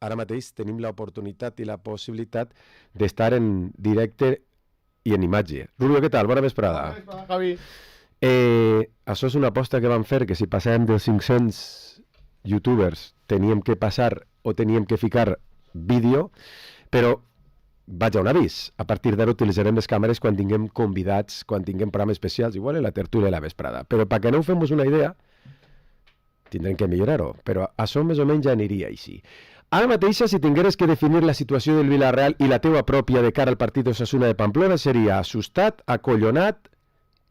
ara mateix tenim l'oportunitat i la possibilitat d'estar en directe i en imatge. Rubio, què tal? Bona vesprada. Bona vesprada, Javi. Això és una aposta que vam fer, que si passàvem dels 500 youtubers teníem que passar o teníem que ficar vídeo, però vaig a un avís. A partir d'ara utilitzarem les càmeres quan tinguem convidats, quan tinguem programes especials, igual en la tertúlia de la vesprada. Però perquè no ho fem una idea, tindrem que millorar-ho. Però això més o menys ja aniria així. Ara mateix, si tingueres que definir la situació del Villarreal i la teua pròpia de cara al partit d'Osasuna de Pamplona, seria assustat, acollonat,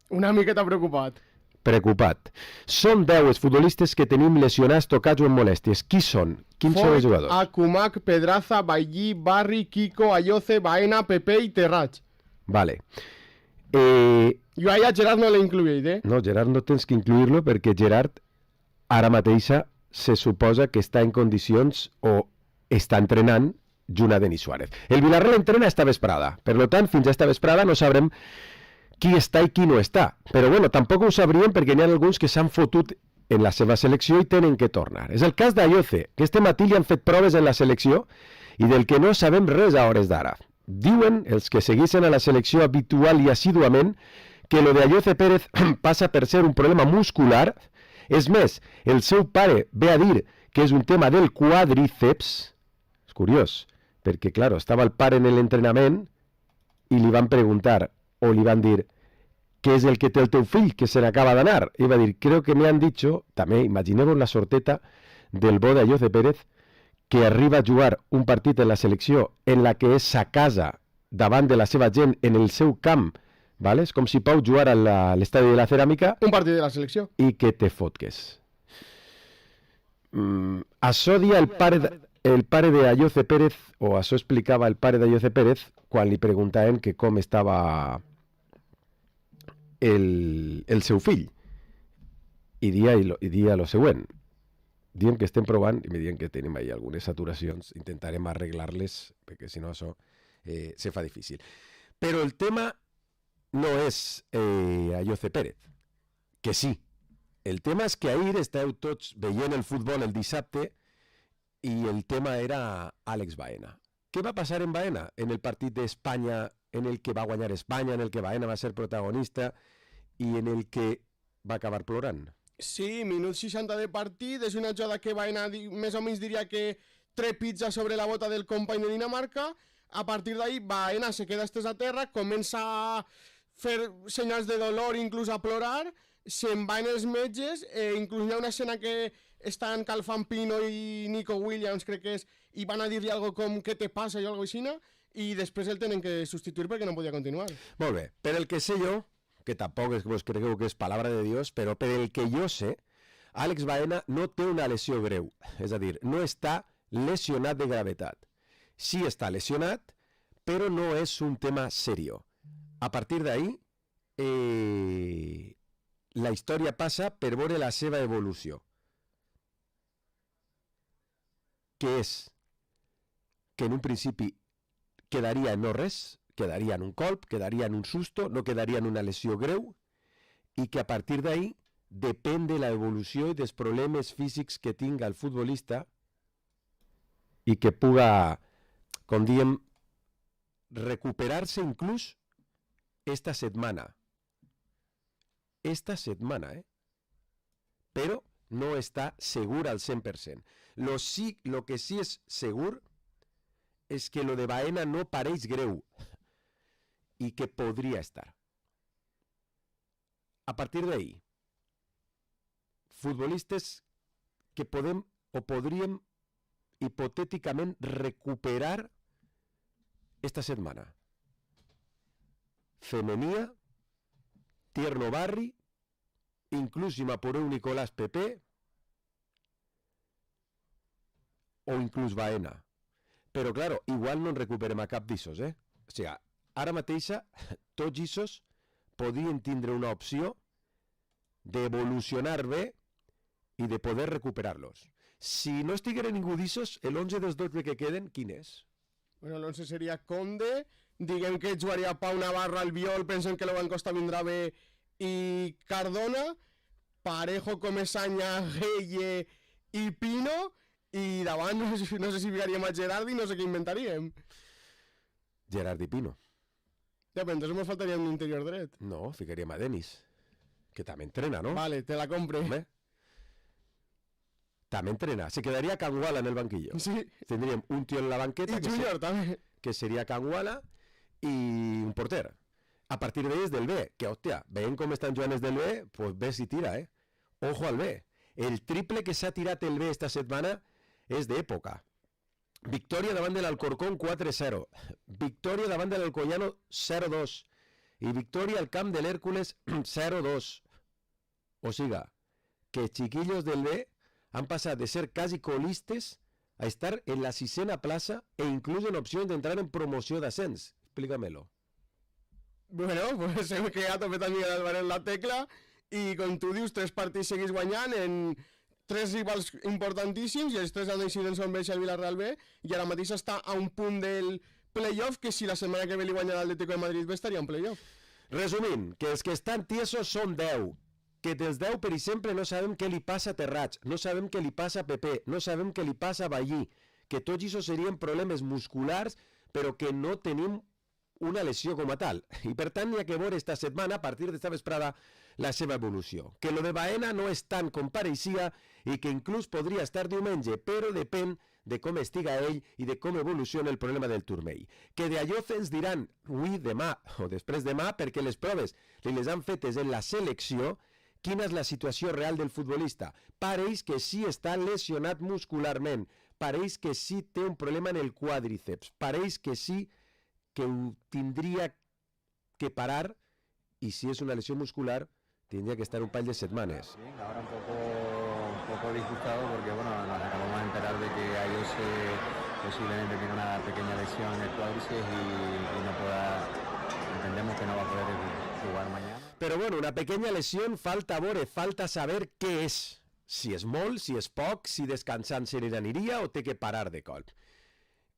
Una miqueta preocupat. preocupat. Són 10 els futbolistes que tenim lesionats, tocats o amb molèsties. Qui són? Quins són els jugadors? Akumak, Pedraza, Bailly, Barri, Kiko, Ayoce, Baena, Pepe i Terrats. Vale. Jo a Gerard no l'he incluït, No, Gerard no tens que incluir-lo perquè Gerard ara mateixa se suposa que està en condicions o està entrenant junt a Denis Suárez. El Villarreal entrena esta vesprada. Per tant, fins a esta vesprada no sabrem qui està i qui no està. Però bueno, tampoc ho sabríem perquè n'hi ha alguns que s'han fotut en la seva selecció i tenen que tornar. És el cas d'Ayoce, que este matí li han fet proves en la selecció i del que no sabem res a hores d'ara. Diuen els que segueixen a la selecció habitual i assíduament que lo de Ayoce Pérez passa per ser un problema muscular. És més, el seu pare ve a dir que és un tema del quadríceps. És curiós, perquè, clar, estava el pare en l'entrenament i li van preguntar, o li van dir, què és el que té el teu fill, que se n'acaba d'anar? I va dir, creo que me han dicho, també, imagineu la sorteta del bo d'Ayoce Pérez, que arriba a jugar un partit en la selecció en la que és sa casa davant de la seva gent en el seu camp, ¿vale? És com si Pau jugar a l'estadi de la Ceràmica Un partit de la selecció. i que te fotques. Això dia el pare de Ayoce Pérez, o això explicava el pare d'Ayoce Pérez quan li preguntaven que com estava el seu fill. I dia lo següent. Diem que estem provant i me diuen que tenim ahí algunes saturacions. Intentarem arreglar-les perquè si no això se fa difícil. Però el tema no és Ayoce Pérez, que sí. El tema és que ahir esteu tots veient el futbol el dissabte i el tema era Àlex Baena. Què va passar en Baena? En el partit d'Espanya, en el que va guanyar Espanya, en el que Baena va ser protagonista i en el que va acabar plorant. Sí, minut 60 de partit, és una jugada que Baena més o menys diria que trepitja sobre la bota del company de Dinamarca. A partir d'ahí Baena se queda estès a terra, comença a fer senyals de dolor, inclús a plorar, se'n van els metges, inclús hi ha una escena que estan Calfan Pino i Nico Williams, crec que és, i van a dir-li algo com què te passa o algo així, i després el tenen que substituir perquè no podia continuar. Molt bé, per el que sé jo, que tampoc és que vos cregueu que és palabra de Dios, però per el que jo sé, Àlex Baena no té una lesió greu, és a dir, no està lesionat de gravetat. Sí està lesionat, però no és un tema serio. A partir d'ahí, la història passa per veure la seva evolució. Que és que en un principi quedaria en no res, quedaria en un colp, quedaria en un susto, no quedaria en una lesió greu, i que a partir d'ahí depèn de l'evolució i dels problemes físics que tinga el futbolista i que puga, com diem, recuperar-se inclús esta setmana. Esta setmana, Però no està segur al 100%. Lo que sí és segur és que lo de Baena no pareix greu i que podria estar. A partir d'ahí, futbolistes que podem o podríem hipotèticament recuperar esta setmana. Femenia, Tierno Barri, inclús si m'apureu Nicolás Pepe o inclús Baena. Però, claro, igual no en recuperem a cap d'issos, O sigui, ara mateixa, tots issos podien tindre una opció d'evolucionar bé i de poder recuperar-los. Si no estiguera ningú d'issos, el 11 dels 12 que queden, quin és? Bueno, l'11 seria Conde, diguem que jugaria Pau Navarro al Viol, pensem que l'Oban Costa vindrà bé, i Cardona, Parejo, Comesaña, Gueye i Pino, I davant no sé si ficaríem a Gerard i no sé què inventaríem. Gerard i Pino. Ja, però entonces ens faltaria un interior dret. No, ficaríem a Denis, que també entrena, ¿no? Vale, te la compre. Hombre. També entrena. Se quedaría Canguala en el banquillo. Sí. Tendríem un tío en la banqueta I Júnior també. que sería Canguala y un porter. A partir de ahí es del B, que hostia, ven com estan jugant els del B, pues ves si tira, eh? Ojo al B. El triple que s'ha tirat el B esta setmana és d'època. Victòria davant de l'Alcorcón 4-0. Victòria davant de l'Alcoyano 0-2. I victòria al camp de l'Hèrcules 0-2. O siga, que chiquillos del B han passat de ser quasi colistes a estar en la 6ª plaça e inclús en opcions d'entrar en promoció d'ascens. Explícamelo. Bueno, pues hem quedat a també d'Albert en la tecla i com tu dius, 3 partits seguits guanyant en 3 rivals importantíssims i els 3 han decidit en Son el Villarreal B i ara mateix està a un punt del playoff que si la setmana que ve li guanya l'Atlético de Madrid B estaria en playoff. Resumint, que els que estan tiesos són 10. Que dels 10, per exemple, no sabem què li passa a Terrats, no sabem què li passa a Pepe, no sabem què li passa a Ballí, que tots això serien problemes musculars, però que no tenim una lesió com a tal. I per tant, hi ha que veure esta setmana, a partir d'esta vesprada, la seva evolució. Que lo de Baena no és tant com pareixia i que inclús podria estar diumenge, però depèn de com estiga ell i de com evoluciona el problema del turmell. Que d'allò ens diran avui, demà o després demà, perquè les proves li les han fetes en la selecció. Quina és la situació real del futbolista? Pareix que sí està lesionat muscularment, pareix que sí té un problema en el quàdriceps, pareix que sí que ho tindria que parar y si es una lesión muscular tendría que estar un par de semanas. Bien, ahora un poco disgustado porque bueno, nos acabamos de enterar de que Ayos posiblemente tiene una pequeña lesión en el cuádriceps y no podrá, entendemos que no va a poder jugar mañana. Pero bueno, una pequeña lesión, falta veure, falta saber què és. Si és molt, si és poc, si descansant se n'aniria o té que parar de cop.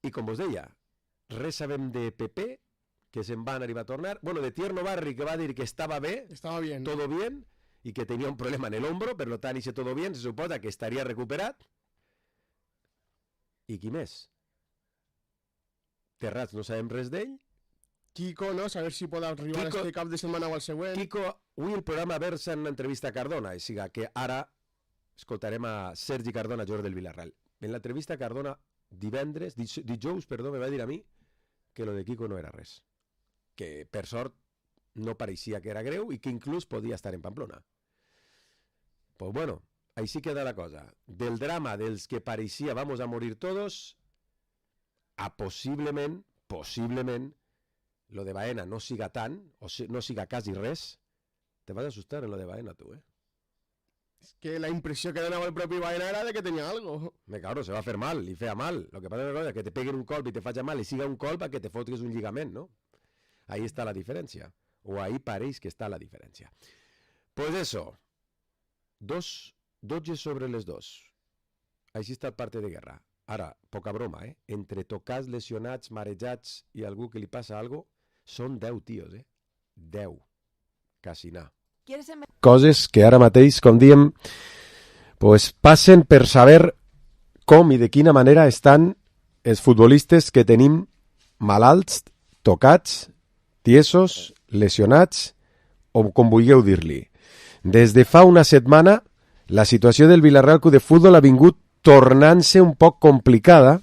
I com us deia, res sabem de Pepe, que se'n van arribar a tornar. Bueno, de Tierno Barri, que va dir que estava bé, estava bien, todo bien, y que tenía un problema en el hombro, per lo tant, i todo bien, se suposa que estaria recuperat. I qui més? Terrats, no sabem res d'ell. Kiko, no? Saber si pot arribar Kiko, este cap de setmana o al següent. Kiko, avui el programa versa en una entrevista a Cardona, i siga que ara escoltarem a Sergi Cardona, jugador del Villarreal. En l'entrevista a Cardona, dijous, me va dir a mi que lo de Kiko no era res. Que, per sort, no pareixia que era greu i que inclús podia estar en Pamplona. Pues bueno, així queda la cosa. Del drama dels que pareixia vamos a morir todos a possiblement, lo de Baena no siga tant, o no siga quasi res. Te vas a asustar en lo de Baena, tu, eh? Es que la impressió que donava el propi Baena era de que tenia algo. Me cabrón, se va a fer mal, li feia mal. Lo que pasa es que te peguen un colp i te faci mal i siga un colp a que te fotis un lligament, ¿no? Ahí está la diferència. O ahí pareix que està la diferència. Pues eso. 12 sobre les 2. Així està el parte de guerra. Ara, poca broma, eh? Entre tocats, lesionats, marejats i algú que li passa algo, són 10 tios, eh? 10. Quasi nada. Coses que ara mateix, com diem, pues passen per saber com i de quina manera estan els futbolistes que tenim malalts, tocats, tiesos, lesionats o com vulgueu dir-li. Des de fa una setmana, la situació del Villarreal Club de Futbol ha vingut tornant-se un poc complicada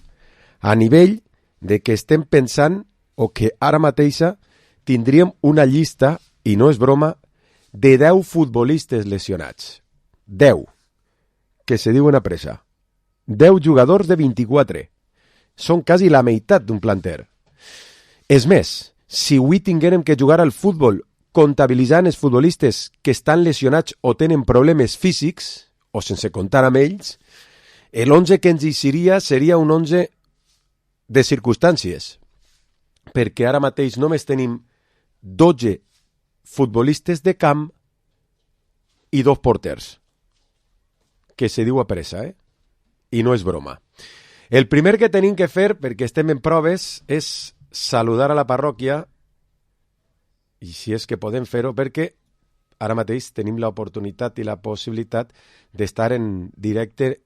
a nivell de que estem pensant o que ara mateixa tindríem una llista, i no és broma, de 10 futbolistes lesionats. 10. Que se diuen a pressa. 10 jugadors de 24. Són quasi la meitat d'un planter. És més, si avui tinguérem que jugar al futbol comptabilitzant els futbolistes que estan lesionats o tenen problemes físics, o sense comptar amb ells, l'11 que ens eixiria seria un 11 de circumstàncies, perquè ara mateix només tenim 12 futbolistes de camp i 2 porters, que se diu a pressa, eh? I no és broma. El primer que tenim que fer, perquè estem en proves, és saludar a la parròquia, i si és que podem fer-ho, perquè ara mateix tenim l'oportunitat i la possibilitat d'estar en directe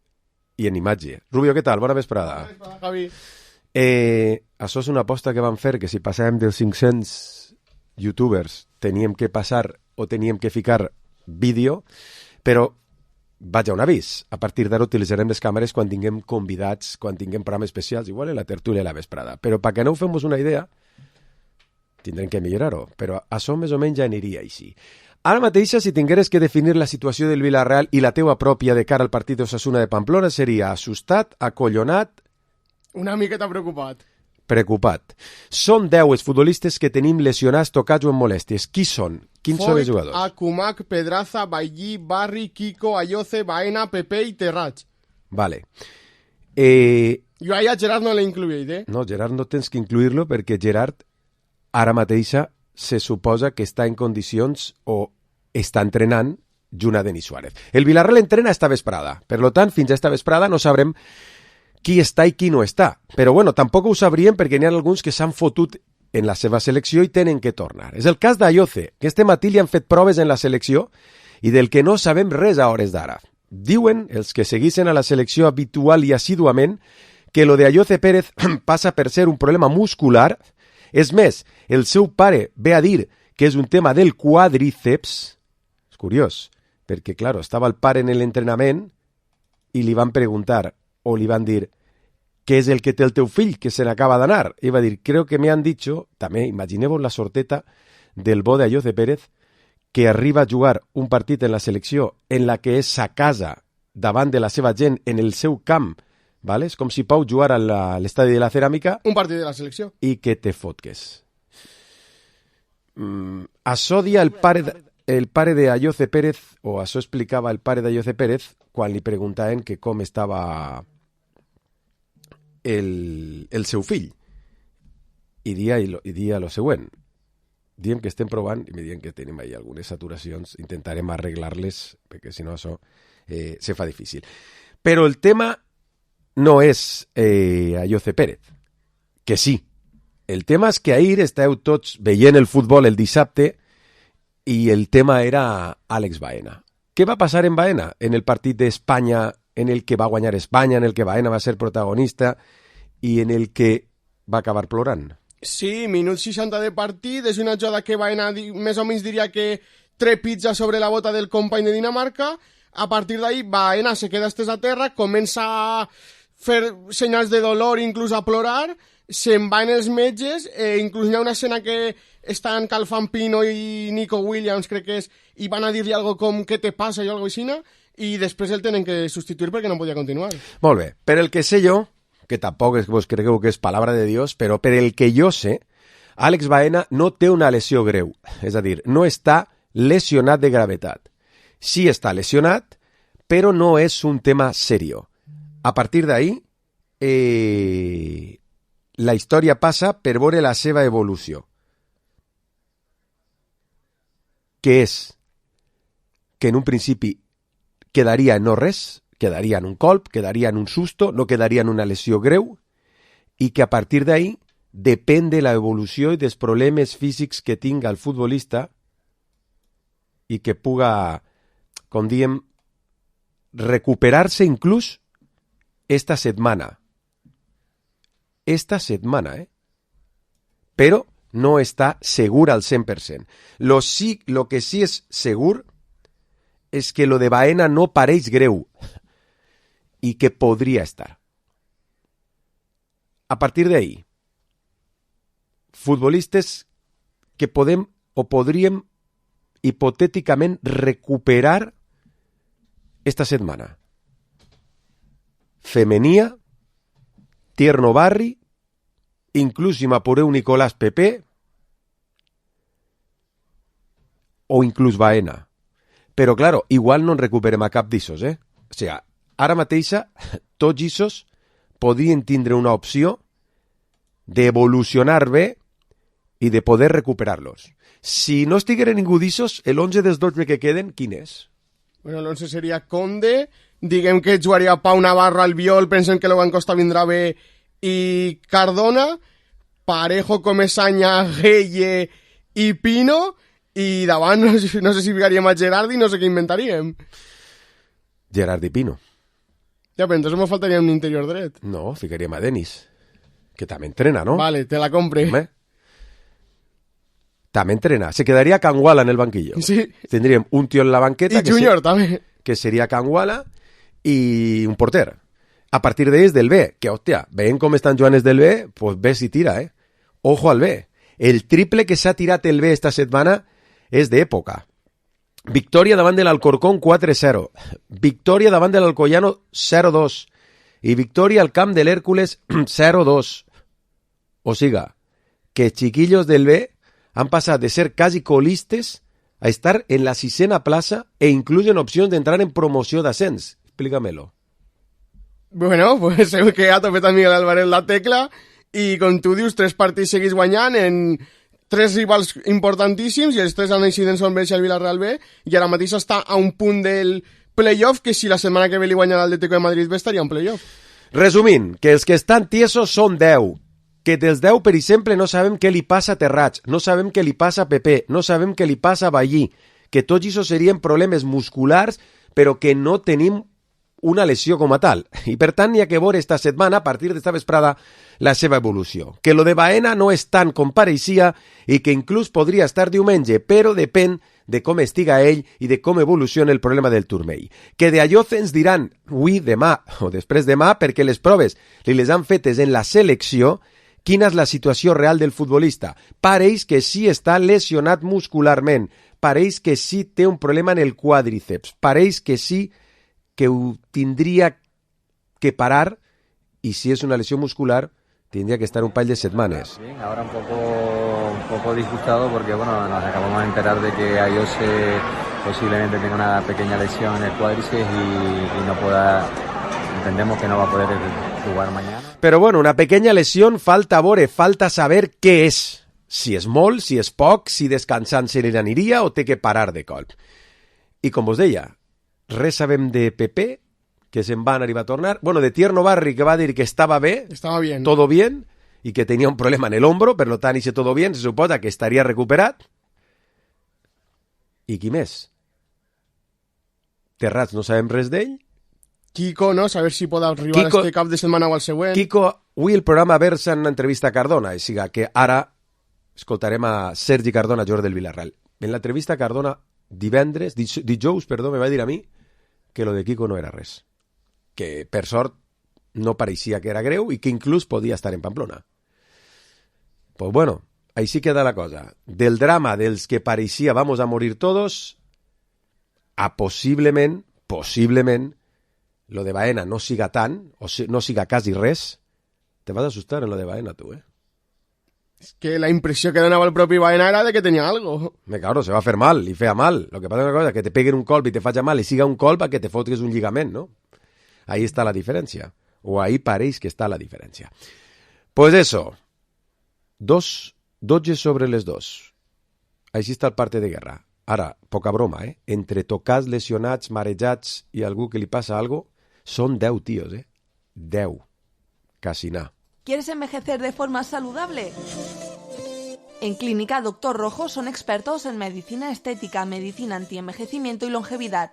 i en imatge. Rubio, què tal? Bona vesprada. Javi. Això és una aposta que vam fer, que si passàvem dels 500 youtubers teníem que passar o teníem que ficar vídeo, però vaja, un avís. A partir d'ara utilitzarem les càmeres quan tinguem convidats, quan tinguem programes especials, igual en la tertúlia a la vesprada. Però perquè no ho fem una idea, tindrem que millorar-ho. Però això més o menys ja aniria així. Ara mateix, si tingueres que definir la situació del Villarreal i la teua pròpia de cara al partit d'Osasuna de Pamplona, seria assustat, acollonat, Una miqueta preocupat. preocupat. Són 10 els futbolistes que tenim lesionats, tocats o amb molèsties. Qui són? Quins són els jugadors? Akumak, Pedraza, Bailly, Barri, Kiko, Ayoce, Baena, Pepe i Terrats. Vale. Jo a Gerard no l'he incluït, No, Gerard no tens que incluir-lo perquè Gerard ara mateixa se suposa que està en condicions o està entrenant junt a Denis Suárez. El Villarreal entrena esta vesprada. Per lo tant, fins a esta vesprada no sabrem qui està i qui no està. Però bueno, tampoc ho sabríem perquè n'hi ha alguns que s'han fotut en la seva selecció i tenen que tornar. És el cas d'Ayoce, que este matí li han fet proves en la selecció i del que no sabem res a hores d'ara. Diuen, els que seguissin a la selecció habitual i assíduament, que lo de Ayoce Pérez passa per ser un problema muscular. És més, el seu pare ve a dir que és un tema del quadríceps. És curiós, perquè, claro, estava el pare en l'entrenament i li van preguntar, o li van dir, què és el que té el teu fill, que se n'acaba d'anar? I va dir, creo que me han dicho, també, imagineu-vos la sorteta del bo de Ayoce Pérez, que arriba a jugar un partit en la selecció en la que és sa casa davant de la seva gent en el seu camp, ¿vale? És com si Pau jugar a l'estadi de la Ceràmica Un partit de la selecció. i que te fotques. Això dia el pare de Ayoce Pérez, o això explicava el pare d'Ayoce Pérez quan li preguntaven que com estava el seu fill. I dia lo següent. Diem que estem provant i me diuen que tenim ahí algunes saturacions, intentarem arreglar-les perquè si no això se fa difícil. Però el tema no és Ayoce Pérez, que sí. El tema és que ahir esteu tots veient el futbol el dissabte i el tema era Àlex Baena. Què va passar en Baena? En el partit d'Espanya, en el que va guanyar Espanya, en el que Baena va ser protagonista i en el que va acabar plorant. Sí, minut 60 de partit, és una jugada que Baena més o menys diria que trepitja sobre la bota del company de Dinamarca. A partir d'ahí Baena se queda estès a terra, comença a fer senyals de dolor, inclús a plorar, se'n van els metges, inclús hi ha una escena que estan Calfan Pino i Nico Williams, crec que és, i van a dir-li algo com «què te passa?» o algo així, i després el tenen que substituir perquè no podia continuar. Molt bé, per el que sé jo, que tampoc és que vos cregueu que és palabra de Dios, però per el que jo sé, Àlex Baena no té una lesió greu, és a dir, no està lesionat de gravetat. Sí està lesionat, però no és un tema serio. A partir d'ahí, la història passa per veure la seva evolució. Que és que en un principi quedaria en no res, quedaria en un colp, quedaria en un susto, no quedaria en una lesió greu, i que a partir d'ahí depèn de l'evolució i dels problemes físics que tinga el futbolista i que puga, com diem, recuperar-se inclús esta setmana. Esta setmana, Però no està segur al 100%. Lo que sí és segur és que lo de Baena no pareix greu i que podria estar. A partir d'ahí, futbolistes que podem o podríem hipotèticament recuperar esta setmana. Femenia, Tierno Barri, inclús si m'apureu Nicolás Pepe o inclús Baena. Però, claro, igual no en recuperem a cap d'issos, O sigui, ara mateixa, tots issos podrien tindre una opció d'evolucionar bé i de poder recuperar-los. Si no estiguera ningú d'issos, el 11 dels 12 que queden, quin és? Bueno, l'11 seria Conde, diguem que jugaria Pau Navarro al viol, pensem que Logan Costa vindrà bé, i Cardona, Parejo, Comesaña, Gueye i Pino, i davant no sé si ficaríem a Gerard i no sé què inventaríem. Gerard i Pino. Ja, però entonces me faltaria un interior dret. No, ficaríem a Denis, que també entrena, ¿no? Vale, te la compre. Home. També entrena. Se quedaría Canguala en el banquillo. Sí. Tendríem un tío en la banqueta I Junior també. que sería Canguala y un porter. A partir de ahí es del B, que hostia, ven com estan jugant els del B, pues ves si tira, ¿eh? Ojo al B. El triple que s'ha tirat el B esta setmana és d'època. Victòria davant de l'Alcorcón 4-0. Victòria davant de l'Alcoyano 0-2. I victòria al camp de l'Hèrcules 0-2. O siga, que chiquillos del B han passat de ser casi colistes a estar en la 6ª plaça e inclús en opcions d'entrar en promoció d'ascens. Explícamelo. Bueno, pues segur que ha topet a Miguel Álvarez la tecla i, com tu dius, 3 partits seguits guanyant en 3 rivals importantíssims i els 3 han eixit en Son Beix i el Villarreal B i ara mateix està a un punt del playoff que si la setmana que ve li guanya l'Atlético de Madrid B estaria en playoff. Resumint, que els que estan tiesos són 10. Que dels 10, per exemple, no sabem què li passa a Terrats, no sabem què li passa a Pepe, no sabem què li passa a Ballí, que tots això serien problemes musculars, però que no tenim una lesió com a tal. I per tant, hi ha que veure esta setmana, a partir d'esta vesprada, la seva evolució. Que lo de Baena no és tant com pareixia i que inclús podria estar diumenge, però depèn de com estiga ell i de com evoluciona el problema del turmell. Que d'allò ens diran avui, demà o després demà, perquè les proves li les han fetes en la selecció, quina és la situació real del futbolista. Pareix que sí està lesionat muscularment, pareix que sí té un problema en el quàdriceps, pareix que sí que ho tindria que parar y si es una lesión muscular tendría que estar un par de semanas. Bien, ahora un poco disgustado porque bueno, nos acabamos de enterar de que Ayos posiblemente tenga una pequeña lesión en el cuádriceps y no pueda, entendemos que no va a poder jugar mañana. Pero bueno, una pequeña lesión, falta veure, falta saber què és. Si és molt, si és poc, si descansant se li aniria o té que parar de cop. I com vos deia, res sabem de Pepe, que se'n van arribar a tornar. Bueno, de Tierno Barri, que va dir que estava bé, estava bien, todo bien, y que tenia un problema en el hombro, per lo tant, i si todo bien, se suposa que estaria recuperat. I qui més? Terrats, no sabem res d'ell. Kiko, no? Saber si pot arribar Kiko, este cap de setmana o al següent. Kiko, avui el programa versa en una entrevista a Cardona, així que ara escoltarem a Sergi Cardona, jugador del Villarreal. En l'entrevista Cardona, dijous, me va dir a mi que lo de Kiko no era res. Que, per sort, no pareixia que era greu i que inclús podia estar en Pamplona. Pues bueno, així queda la cosa. Del drama dels que pareixia vamos a morir todos a possiblement, lo de Baena no siga tant, o no siga quasi res. Te vas a asustar en lo de Baena, tu, eh? Es que la impressió que donava el propi Baena era de que tenia algo. Claro, se va a fer mal, i feia mal. Lo que pasa es una cosa, que te peguen un colp i te faci mal i siga un colp a que te fotis un lligament, ¿no? Ahí está la diferència. O ahí pareix que està la diferència. Pues eso. 12 sobre les 2. Així està el parte de guerra. Ara, poca broma, eh? Entre tocats, lesionats, marejats i algú que li passa algo, són 10 tios, eh? 10. Casi nada. ¿Quieres envejecer de forma saludable? En Clínica Doctor Rojo son expertos en medicina estética, medicina antienvejecimiento y longevidad.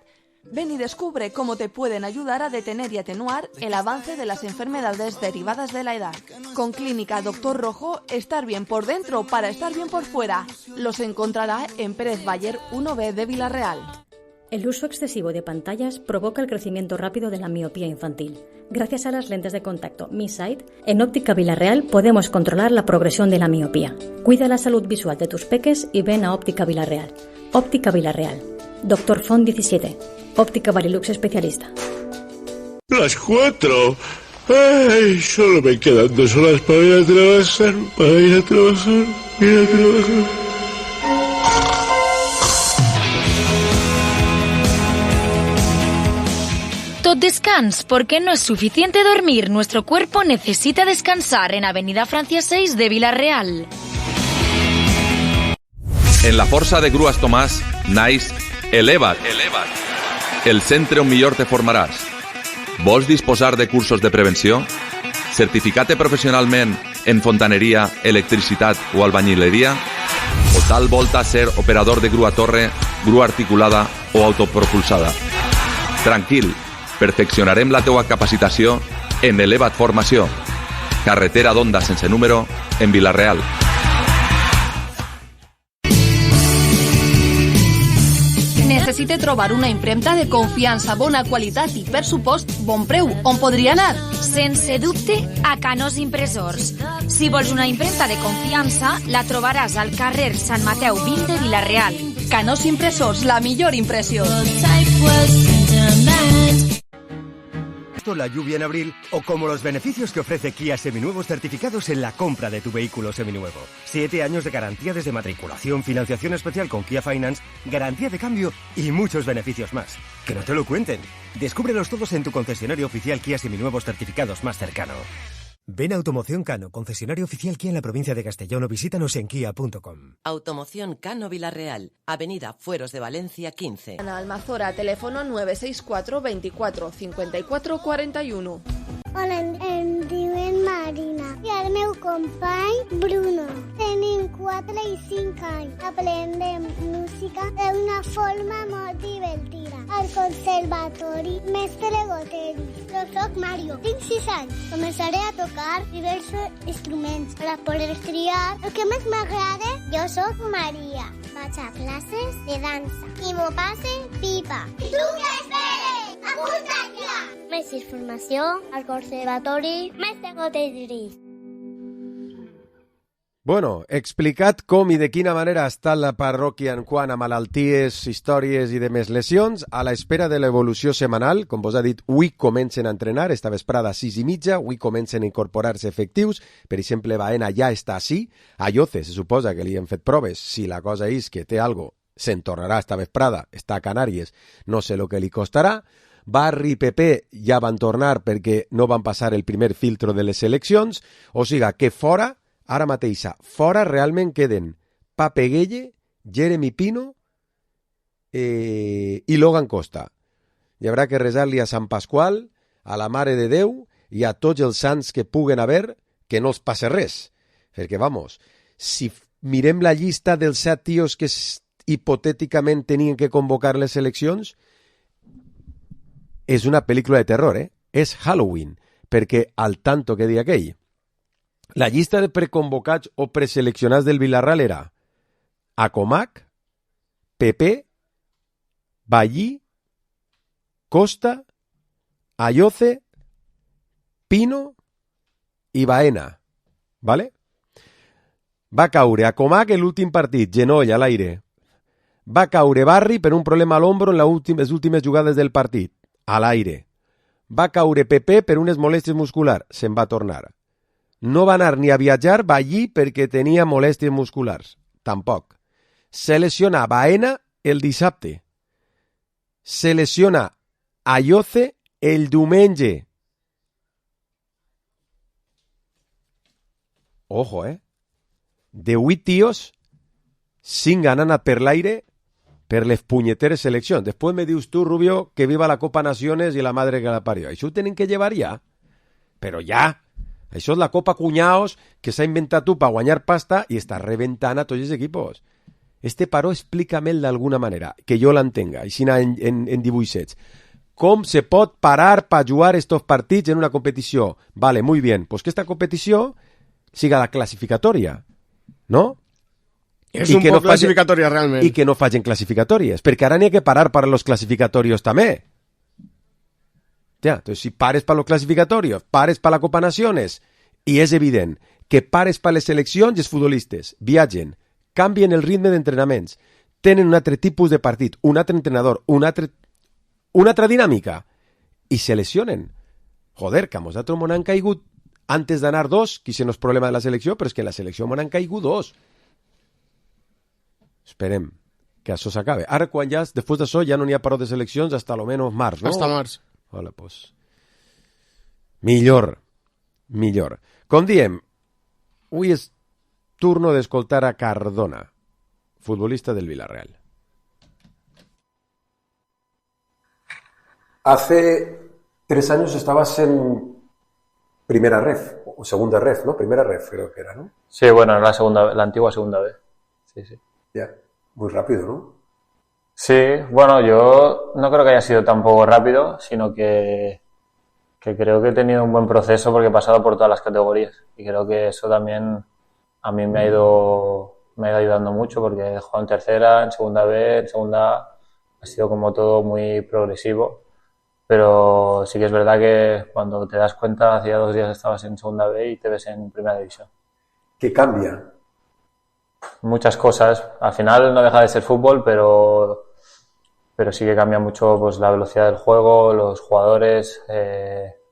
Ven y descubre cómo te pueden ayudar a detener y atenuar el avance de las enfermedades derivadas de la edad. Con Clínica Doctor Rojo, estar bien por dentro para estar bien por fuera. Los encontrará en Pérez Bayer 1B de Villarreal. El uso excesivo de pantallas provoca el crecimiento rápido de la miopía infantil. Gracias a las lentes de contacto Mi Sight, en Óptica Villarreal podemos controlar la progresión de la miopía. Cuida la salud visual de tus peques y ven a Óptica Villarreal. Óptica Villarreal. Dr. Font 17. Óptica Barilux especialista. Las 4. Ay, solo me quedan 2 horas para ir a trabajar. Tot descans, porque no es suficiente dormir. Nuestro cuerpo necesita descansar en Avenida Francia 6 de Villarreal. En la Força de Grues Tomàs naix Eleva't, el centre on millor te formaràs. Vols disposar de cursos de prevenció? Certificar-te professionalment en fontaneria, electricitat o albañileria? O tal volta ser operador de grua torre, grua articulada o autopropulsada? Tranquil, Perfeccionarem la teua capacitació en Eleva't Formació. Carretera d'Onda sense número, en Vila-real. Necessite trobar una impremta de confiança, bona qualitat i, per supost, bon preu. On podria anar? Sense dubte, a Canós Impressors. Si vols una impremta de confiança, la trobaràs al carrer Sant Mateu 20 de Vila-real. Canós Impressors, la millor impressió. La lluvia en abril o como los beneficios que ofrece Kia Seminuevos certificados en la compra de tu vehículo seminuevo. 7 años de garantía desde matriculación, financiación especial con Kia Finance, garantía de cambio y muchos beneficios más. Que no te lo cuenten. Descúbrelos todos en tu concesionario oficial Kia Seminuevos certificados más cercano. Ven a Automoción Cano, concesionario oficial Kia en la provincia de Castellón, o visítanos en kia.com. Automoción Cano Vila-real, Avenida Fueros de Valencia 15. En Almazora, teléfono 964 24 54 41. Hola, em diuen Marina i el meu company Bruno. Tenim 4 i 5 anys. Aprendem música d'una forma molt divertida. Al conservatori Mestre Goteri. Jo soc Mario, tinc 6 anys. Començaré a tocar diversos instruments per a poder triar el que més m'agrada. Jo soc Maria. Vaig a classes de dansa i m'ho passe pipa. I tu què esperes? Apunta't ja! Més informació al conservatori Mestre Goteri. Bueno, explicat com i de quina manera està la parròquia en quant a malalties, històries i demés lesions, a l'espera de l'evolució setmanal, com vos ha dit, avui comencen a entrenar, esta vesprada a 6:30, avui comencen a incorporar-se efectius, per exemple, Baena ja està així, a Lloce se suposa que li han fet proves, si la cosa és que té algo, se'n tornarà esta vesprada, està a Canàries, no sé el que li costarà, Barri i PP ja van tornar perquè no van passar el primer filtro de les seleccions, o siga que fora, ara mateixa, fora realment queden Pape Gueye, Jeremy Pino i Logan Costa. Hi haurà que resar-li a Sant Pasqual, a la Mare de Déu i a tots els sants que puguen haver que no els passe res. Perquè, vamos, si mirem la llista dels 7 tios que hipotèticament tenien que convocar les seleccions, és una pel·lícula de terror, És Halloween, perquè al tanto que deia aquell. La llista de preconvocats o preseleccionats del Villarreal era Acomac, Pepe, Ballí, Costa, Ayoce, Pino i Baena. ¿Vale? Va caure Acomac en l'últim partit, genoll a l'aire. Va caure Barri per un problema a l'ombro en les últimes jugades del partit, a l'aire. Va caure Pepe per unes molèsties musculars, se'n va tornar. No va anar ni a viatjar Ballí perquè tenia molèsties musculars, tampoc. Se lesiona Baena el dissabte. Se lesiona Ayoce el diumenge. Ojo, De 8 tios, 5 han anat per l'aire per les punyeteres seleccions. Després me dius tu, Rubio, que viva la Copa Naciones i la madre que la parió. Això ho tenen que llevar ja. Però ja. Això és la Copa Cunyaos que s'ha inventat tu per guanyar pasta i està reventant a tots els equipos. Este paró explica-me'l d'alguna manera, que jo l'entenga, així en dibuixets. Com se pot parar per jugar estos partits en una competició? Vale, muy bien. Pues que esta competició siga la classificatòria, no? És un poc classificatòria, realment. I que no facin classificatòries, perquè ara n'hi ha que parar per los classificatorios també. Ja, entonces, si pares para los clasificatorios, pares para la Copa Naciones, y es evident que pares para les seleccions i els futbolistes viatgen, canvien el ritme d'entrenaments, tenen un altre tipus de partit, un altre entrenador, una altra dinàmica, i se lesionen. Joder, que a nosaltres m'ho han caigut antes d'anar 2, que això no és problema de la selecció, però és que en la selecció m'ho han caigut 2. Esperem que això s'acabe. Ara, quan ja, després d'això, ja no n'hi ha paró de seleccions hasta lo menos març, no? Hasta març. Hola, pues. Millor. Com diem, avui és turno d'escoltar a Cardona, futbolista del Villarreal. Hace 3 años estabas en primera ref, o segunda ref, ¿no? Primera ref creo que era, ¿no? Sí, bueno, la antigua segunda vez. Sí. Ya, muy rápido, ¿no? Sí, bueno, yo no creo que haya sido tampoco rápido, sino que creo que he tenido un buen proceso porque he pasado por todas las categorías y creo que eso también a mí me ha ido ayudando mucho porque he jugado en tercera, en segunda B, en segunda A, ha sido como todo muy progresivo, pero sí que es verdad que cuando te das cuenta, hacía 2 días estabas en segunda B y te ves en primera división. ¿Qué cambia? Muchas cosas, al final no deja de ser fútbol, pero sí que cambia mucho pues la velocidad del juego, los jugadores,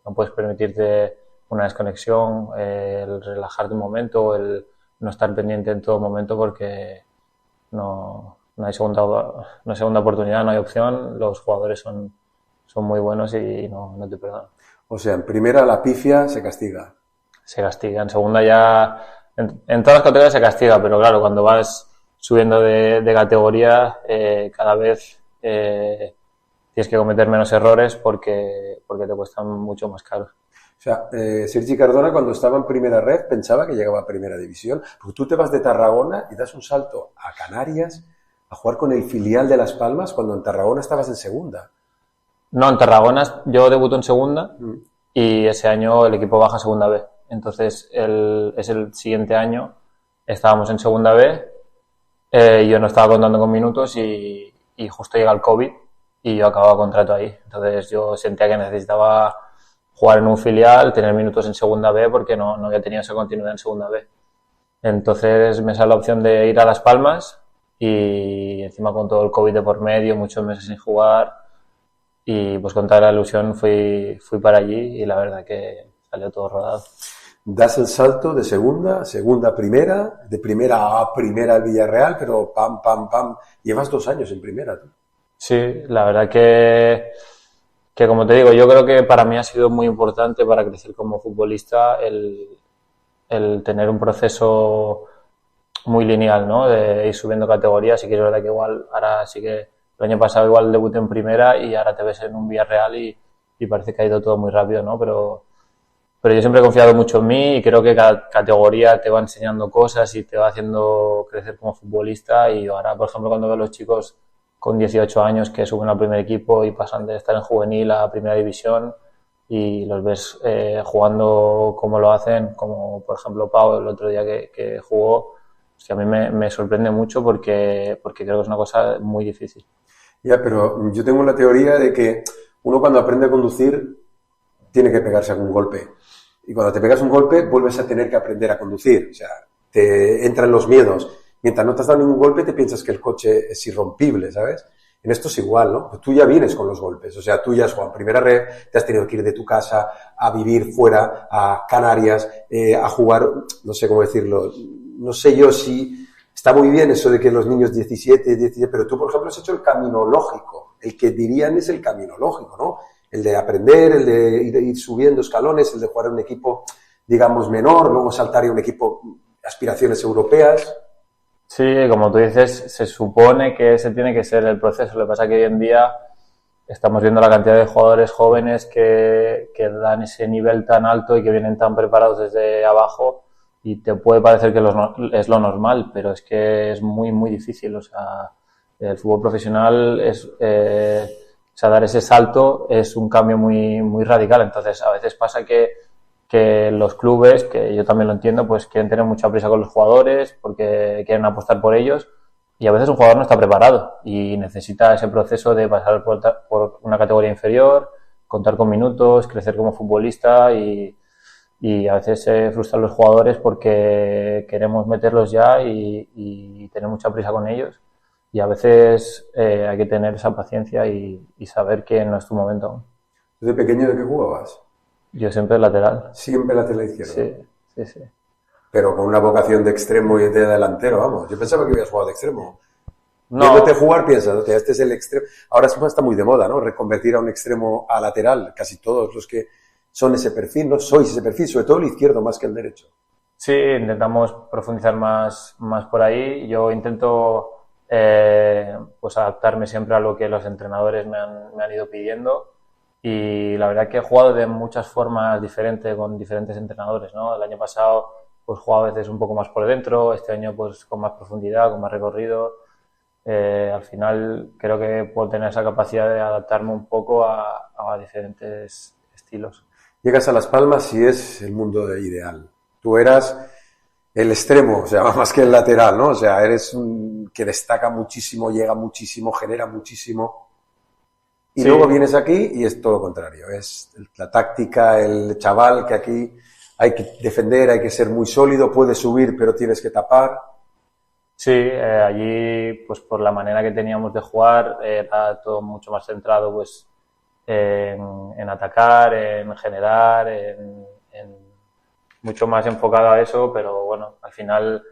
no puedes permitirte una desconexión, el relajarte un momento, el no estar pendiente en todo momento porque no hay segunda oportunidad, no hay opción, los jugadores son muy buenos y no te perdonan. O sea, en primera la pifia se castiga. Se castiga, en segunda ya, en todas las categorías se castiga, pero claro, cuando vas subiendo de categoría, cada vez tienes que cometer menos errores porque te cuestan mucho más caros. O sea, Sergi Cardona cuando estaba en primera red pensaba que llegaba a primera división, porque tú te vas de Tarragona y das un salto a Canarias a jugar con el filial de Las Palmas cuando en Tarragona estabas en segunda. No, en Tarragona yo debuto en segunda y ese año el equipo baja a segunda B. Entonces es el siguiente año, estábamos en segunda B, yo no estaba contando con minutos y justo llega el COVID y yo acababa contrato ahí. Entonces yo sentía que necesitaba jugar en un filial, tener minutos en segunda B porque no había tenido esa continuidad en segunda B. Entonces me sale la opción de ir a Las Palmas y encima con todo el COVID de por medio, muchos meses sin jugar y pues con toda la ilusión fui para allí y la verdad que salió todo rodado. Das el salto de segunda a primera, de primera a primera al Villarreal, pero pam, llevas 2 años en primera tú. Sí, la verdad que como te digo, yo creo que para mí ha sido muy importante para crecer como futbolista el tener un proceso muy lineal, ¿no? De ir subiendo categorías y que es verdad que igual ahora sí que el año pasado igual debuté en primera y ahora te ves en un Villarreal y parece que ha ido todo muy rápido, ¿no? Pero yo siempre he confiado mucho en mí y creo que cada categoría te va enseñando cosas y te va haciendo crecer como futbolista y ahora, por ejemplo, cuando veo a los chicos con 18 años que suben al primer equipo y pasan de estar en juvenil a primera división y los ves jugando como lo hacen, como por ejemplo Pau el otro día que jugó, pues a mí me sorprende mucho porque creo que es una cosa muy difícil. Ya, pero yo tengo la teoría de que uno cuando aprende a conducir tiene que pegarse algún golpe. Y cuando te pegas un golpe vuelves a tener que aprender a conducir. O sea, te entran los miedos. Mientras no te has dado ningún golpe te piensas que el coche es irrompible, ¿sabes? En esto es igual, ¿no? Pues tú ya vienes con los golpes. O sea, tú ya has jugado en primera red, te has tenido que ir de tu casa a vivir fuera, a Canarias, a jugar, no sé cómo decirlo, no sé yo si está muy bien eso de que los niños 17, pero tú, por ejemplo, has hecho el camino lógico. El que dirían es el camino lógico, ¿no? El de aprender, el de ir subiendo escalones, el de jugar en un equipo, digamos, menor, luego saltar a un equipo aspiraciones europeas. Sí, como tú dices, se supone que ese tiene que ser el proceso. Lo que pasa es que hoy en día estamos viendo la cantidad de jugadores jóvenes que dan ese nivel tan alto y que vienen tan preparados desde abajo y te puede parecer que es lo normal, pero es que es muy, muy difícil. O sea, el fútbol profesional o sea, dar ese salto es un cambio muy, muy radical. Entonces, a veces pasa que los clubes, que yo también lo entiendo, pues quieren tener mucha prisa con los jugadores porque quieren apostar por ellos y a veces un jugador no está preparado y necesita ese proceso de pasar por una categoría inferior, contar con minutos, crecer como futbolista y a veces se frustran los jugadores porque queremos meterlos ya y tener mucha prisa con ellos. Y a veces hay que tener esa paciencia y saber que no es tu momento aún. ¿Desde pequeño de qué jugabas? Yo siempre lateral. Siempre lateral izquierdo. Sí. Pero con una vocación de extremo y de delantero, vamos. Yo pensaba que habías jugado de extremo. No. Viéndote jugar piensas, que este es el extremo. Ahora está muy de moda, ¿no? Reconvertir a un extremo a lateral. Casi todos los que son ese perfil, ¿no? Sois ese perfil, sobre todo el izquierdo más que el derecho. Sí, intentamos profundizar más por ahí. Yo intento pues adaptarme siempre a lo que los entrenadores me han ido pidiendo y la verdad que he jugado de muchas formas diferentes con diferentes entrenadores, ¿no? El año pasado pues jugaba a veces un poco más por dentro, este año pues con más profundidad, con más recorrido. Al final creo que puedo tener esa capacidad de adaptarme un poco a diferentes estilos. Llegas a Las Palmas y es el mundo ideal. Tú eras el extremo, o sea, más que el lateral, ¿no? O sea, eres un que destaca muchísimo, llega muchísimo, genera muchísimo. Y Sí. luego vienes aquí y es todo lo contrario. Es la táctica, el chaval que aquí hay que defender, hay que ser muy sólido, puedes subir pero tienes que tapar. Sí, allí, pues por la manera que teníamos de jugar, era todo mucho más centrado, pues, en atacar, en generar, mucho más enfocado a eso, pero bueno, al final,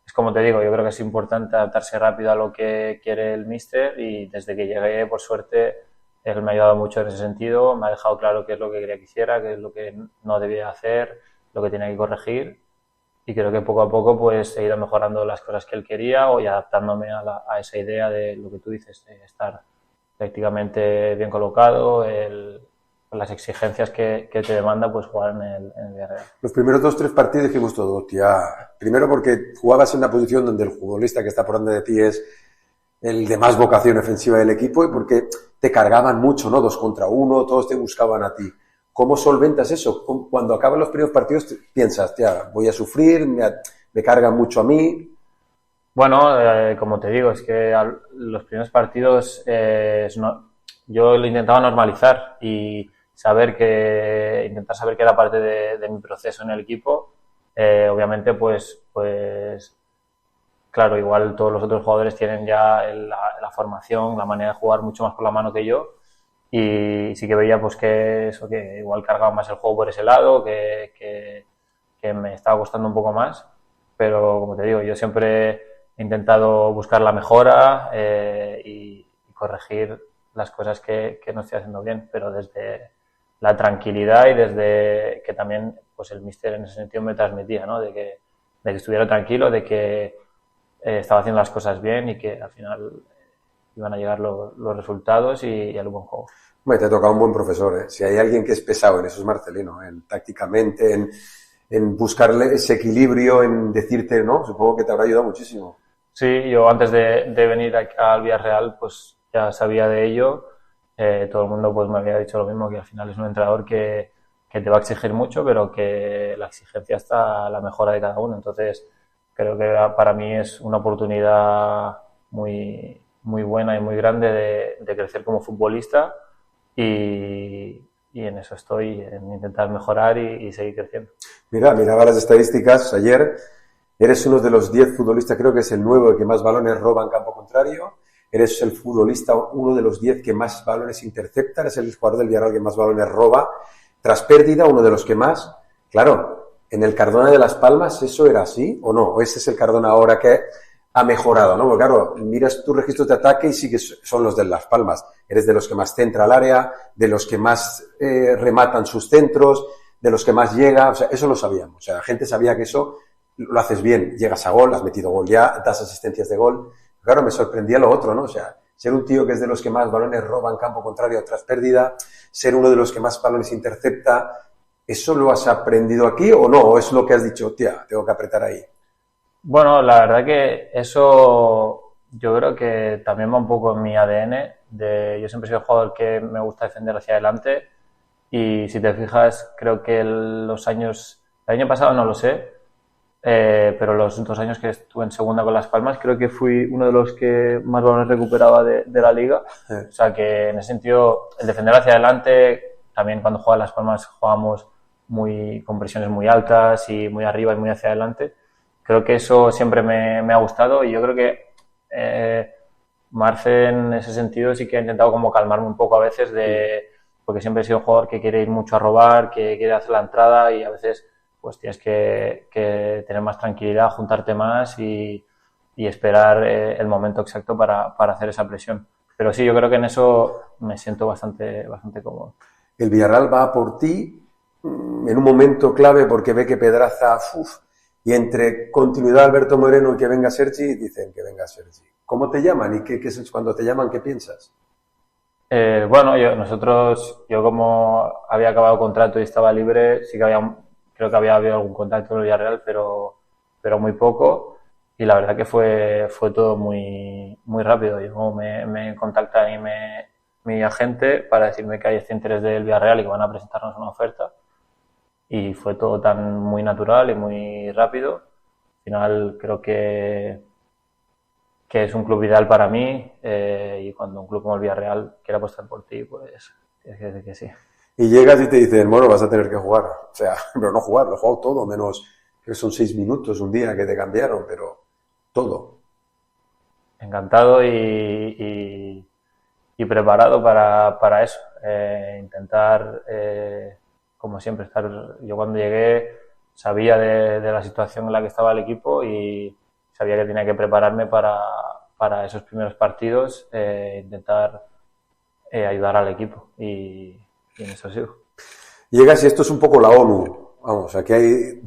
es como te digo, yo creo que es importante adaptarse rápido a lo que quiere el míster y desde que llegué, por suerte, él me ha ayudado mucho en ese sentido, me ha dejado claro qué es lo que quería que hiciera, qué es lo que no debía hacer, lo que tenía que corregir. Y creo que poco a poco pues he ido mejorando las cosas que él quería y adaptándome a esa idea de lo que tú dices, de estar prácticamente bien colocado, las exigencias que te demanda pues jugar en el Villarreal. Los primeros 2-3 partidos dijimos todo, hostia. Primero porque jugabas en una posición donde el futbolista que está por delante de ti es el de más vocación ofensiva del equipo y porque te cargaban mucho, ¿no? 2 contra 1, todos te buscaban a ti. ¿Cómo solventas eso? Cuando acaban los primeros partidos piensas, tía, voy a sufrir, me cargan mucho a mí. Bueno, como te digo, es que los primeros partidos yo lo intentaba normalizar y intentar saber que era parte de mi proceso en el equipo. Obviamente, pues claro, igual todos los otros jugadores tienen ya la formación, la manera de jugar mucho más por la mano que yo. Y sí que veía pues que igual cargaba más el juego por ese lado, que me estaba costando un poco más, pero como te digo, yo siempre he intentado buscar la mejora y corregir las cosas que no estoy haciendo bien, pero desde la tranquilidad y desde que también pues el míster en ese sentido me transmitía, ¿no? de que estuviera tranquilo, de que estaba haciendo las cosas bien y que al final iban a llegar los resultados y el buen juego. Te ha tocado un buen profesor, ¿eh? Si hay alguien que es pesado en eso es Marcelino, tácticamente, en buscarle ese equilibrio, en decirte, ¿no? Supongo que te habrá ayudado muchísimo. Sí, yo antes de venir al Villarreal pues ya sabía de ello. Todo el mundo pues me había dicho lo mismo, que al final es un entrenador que te va a exigir mucho, pero que la exigencia está a la mejora de cada uno. Entonces creo que para mí es una oportunidad muy buena y muy grande de crecer como futbolista y en eso estoy, en intentar mejorar y seguir creciendo. Miraba las estadísticas ayer, eres uno de los 10 futbolistas, creo que es el 9 que más balones roba en campo contrario, eres el futbolista, uno de los 10 que más balones intercepta, eres el jugador del Villarreal que más balones roba, tras pérdida, uno de los que más. Claro, en el Cardona de Las Palmas, ¿eso era así o no? ¿O ese es el Cardona ahora que ha mejorado, ¿no? Porque claro, miras tus registros de ataque y sí que son los de Las Palmas. Eres de los que más centra al área, de los que más rematan sus centros, de los que más llega, o sea, eso lo sabíamos. O sea, la gente sabía que eso lo haces bien, llegas a gol, has metido gol ya, das asistencias de gol. Claro, me sorprendía lo otro, ¿no? O sea, ser un tío que es de los que más balones roba en campo contrario tras pérdida, ser uno de los que más balones intercepta, ¿eso lo has aprendido aquí o no? ¿O es lo que has dicho, tía, tengo que apretar ahí? Bueno, la verdad que eso yo creo que también va un poco en mi ADN. Yo siempre he sido un jugador que me gusta defender hacia adelante y si te fijas, creo que el año pasado no lo sé, pero los 2 años que estuve en segunda con Las Palmas creo que fui uno de los que más balones recuperaba de la liga. O sea que en ese sentido, el defender hacia adelante, también cuando jugaba Las Palmas jugábamos con presiones muy altas y muy arriba y muy hacia adelante. Creo que eso siempre me ha gustado y yo creo que Marce en ese sentido sí que ha intentado como calmarme un poco a veces porque siempre he sido un jugador que quiere ir mucho a robar, que quiere hacer la entrada y a veces pues tienes que tener más tranquilidad, juntarte más y esperar el momento exacto para hacer esa presión. Pero sí, yo creo que en eso me siento bastante cómodo. El Villarreal va por ti en un momento clave porque ve que Pedraza... Y entre continuidad Alberto Moreno y que venga Sergi, dicen que venga Sergi. ¿Cómo te llaman? ¿Y qué es cuando te llaman, qué piensas? Bueno, yo como había acabado contrato y estaba libre, sí que creo que había habido algún contacto con el Villarreal, pero muy poco. la verdad que fue todo muy, muy rápido. Yo me contacta ahí mi agente para decirme que hay este interés del Villarreal y que van a presentarnos una oferta. Y fue todo tan muy natural y muy rápido. Al final creo que es un club ideal para mí, y cuando un club como el Villarreal quiere apostar por ti, pues tienes que decir que sí. Y llegas y te dicen, bueno, vas a tener que jugar. O sea, pero no jugar, lo he jugado todo, menos que son 6 minutos un día que te cambiaron, pero todo. Encantado y preparado para eso. Intentar, como siempre, estar... Yo cuando llegué sabía de la situación en la que estaba el equipo y sabía que tenía que prepararme para esos primeros partidos, intentar ayudar al equipo y en eso sigo. Llegas y esto es un poco la ONU. Vamos, aquí hay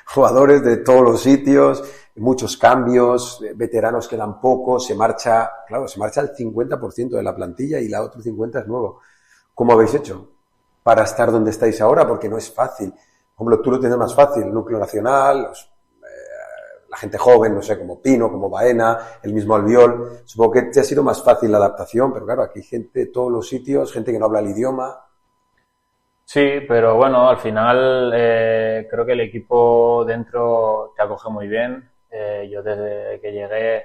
jugadores de todos los sitios, muchos cambios, veteranos quedan pocos, se marcha el 50% de la plantilla y la otra 50% es nuevo. ¿Cómo habéis hecho para estar donde estáis ahora? Porque no es fácil. Por ejemplo, tú lo tienes más fácil, el núcleo nacional, la gente joven, no sé, como Pino, como Baena, el mismo Albiol. Supongo que te ha sido más fácil la adaptación, pero claro, aquí hay gente de todos los sitios, gente que no habla el idioma. Sí, pero bueno, al final creo que el equipo dentro te acoge muy bien. Yo desde que llegué,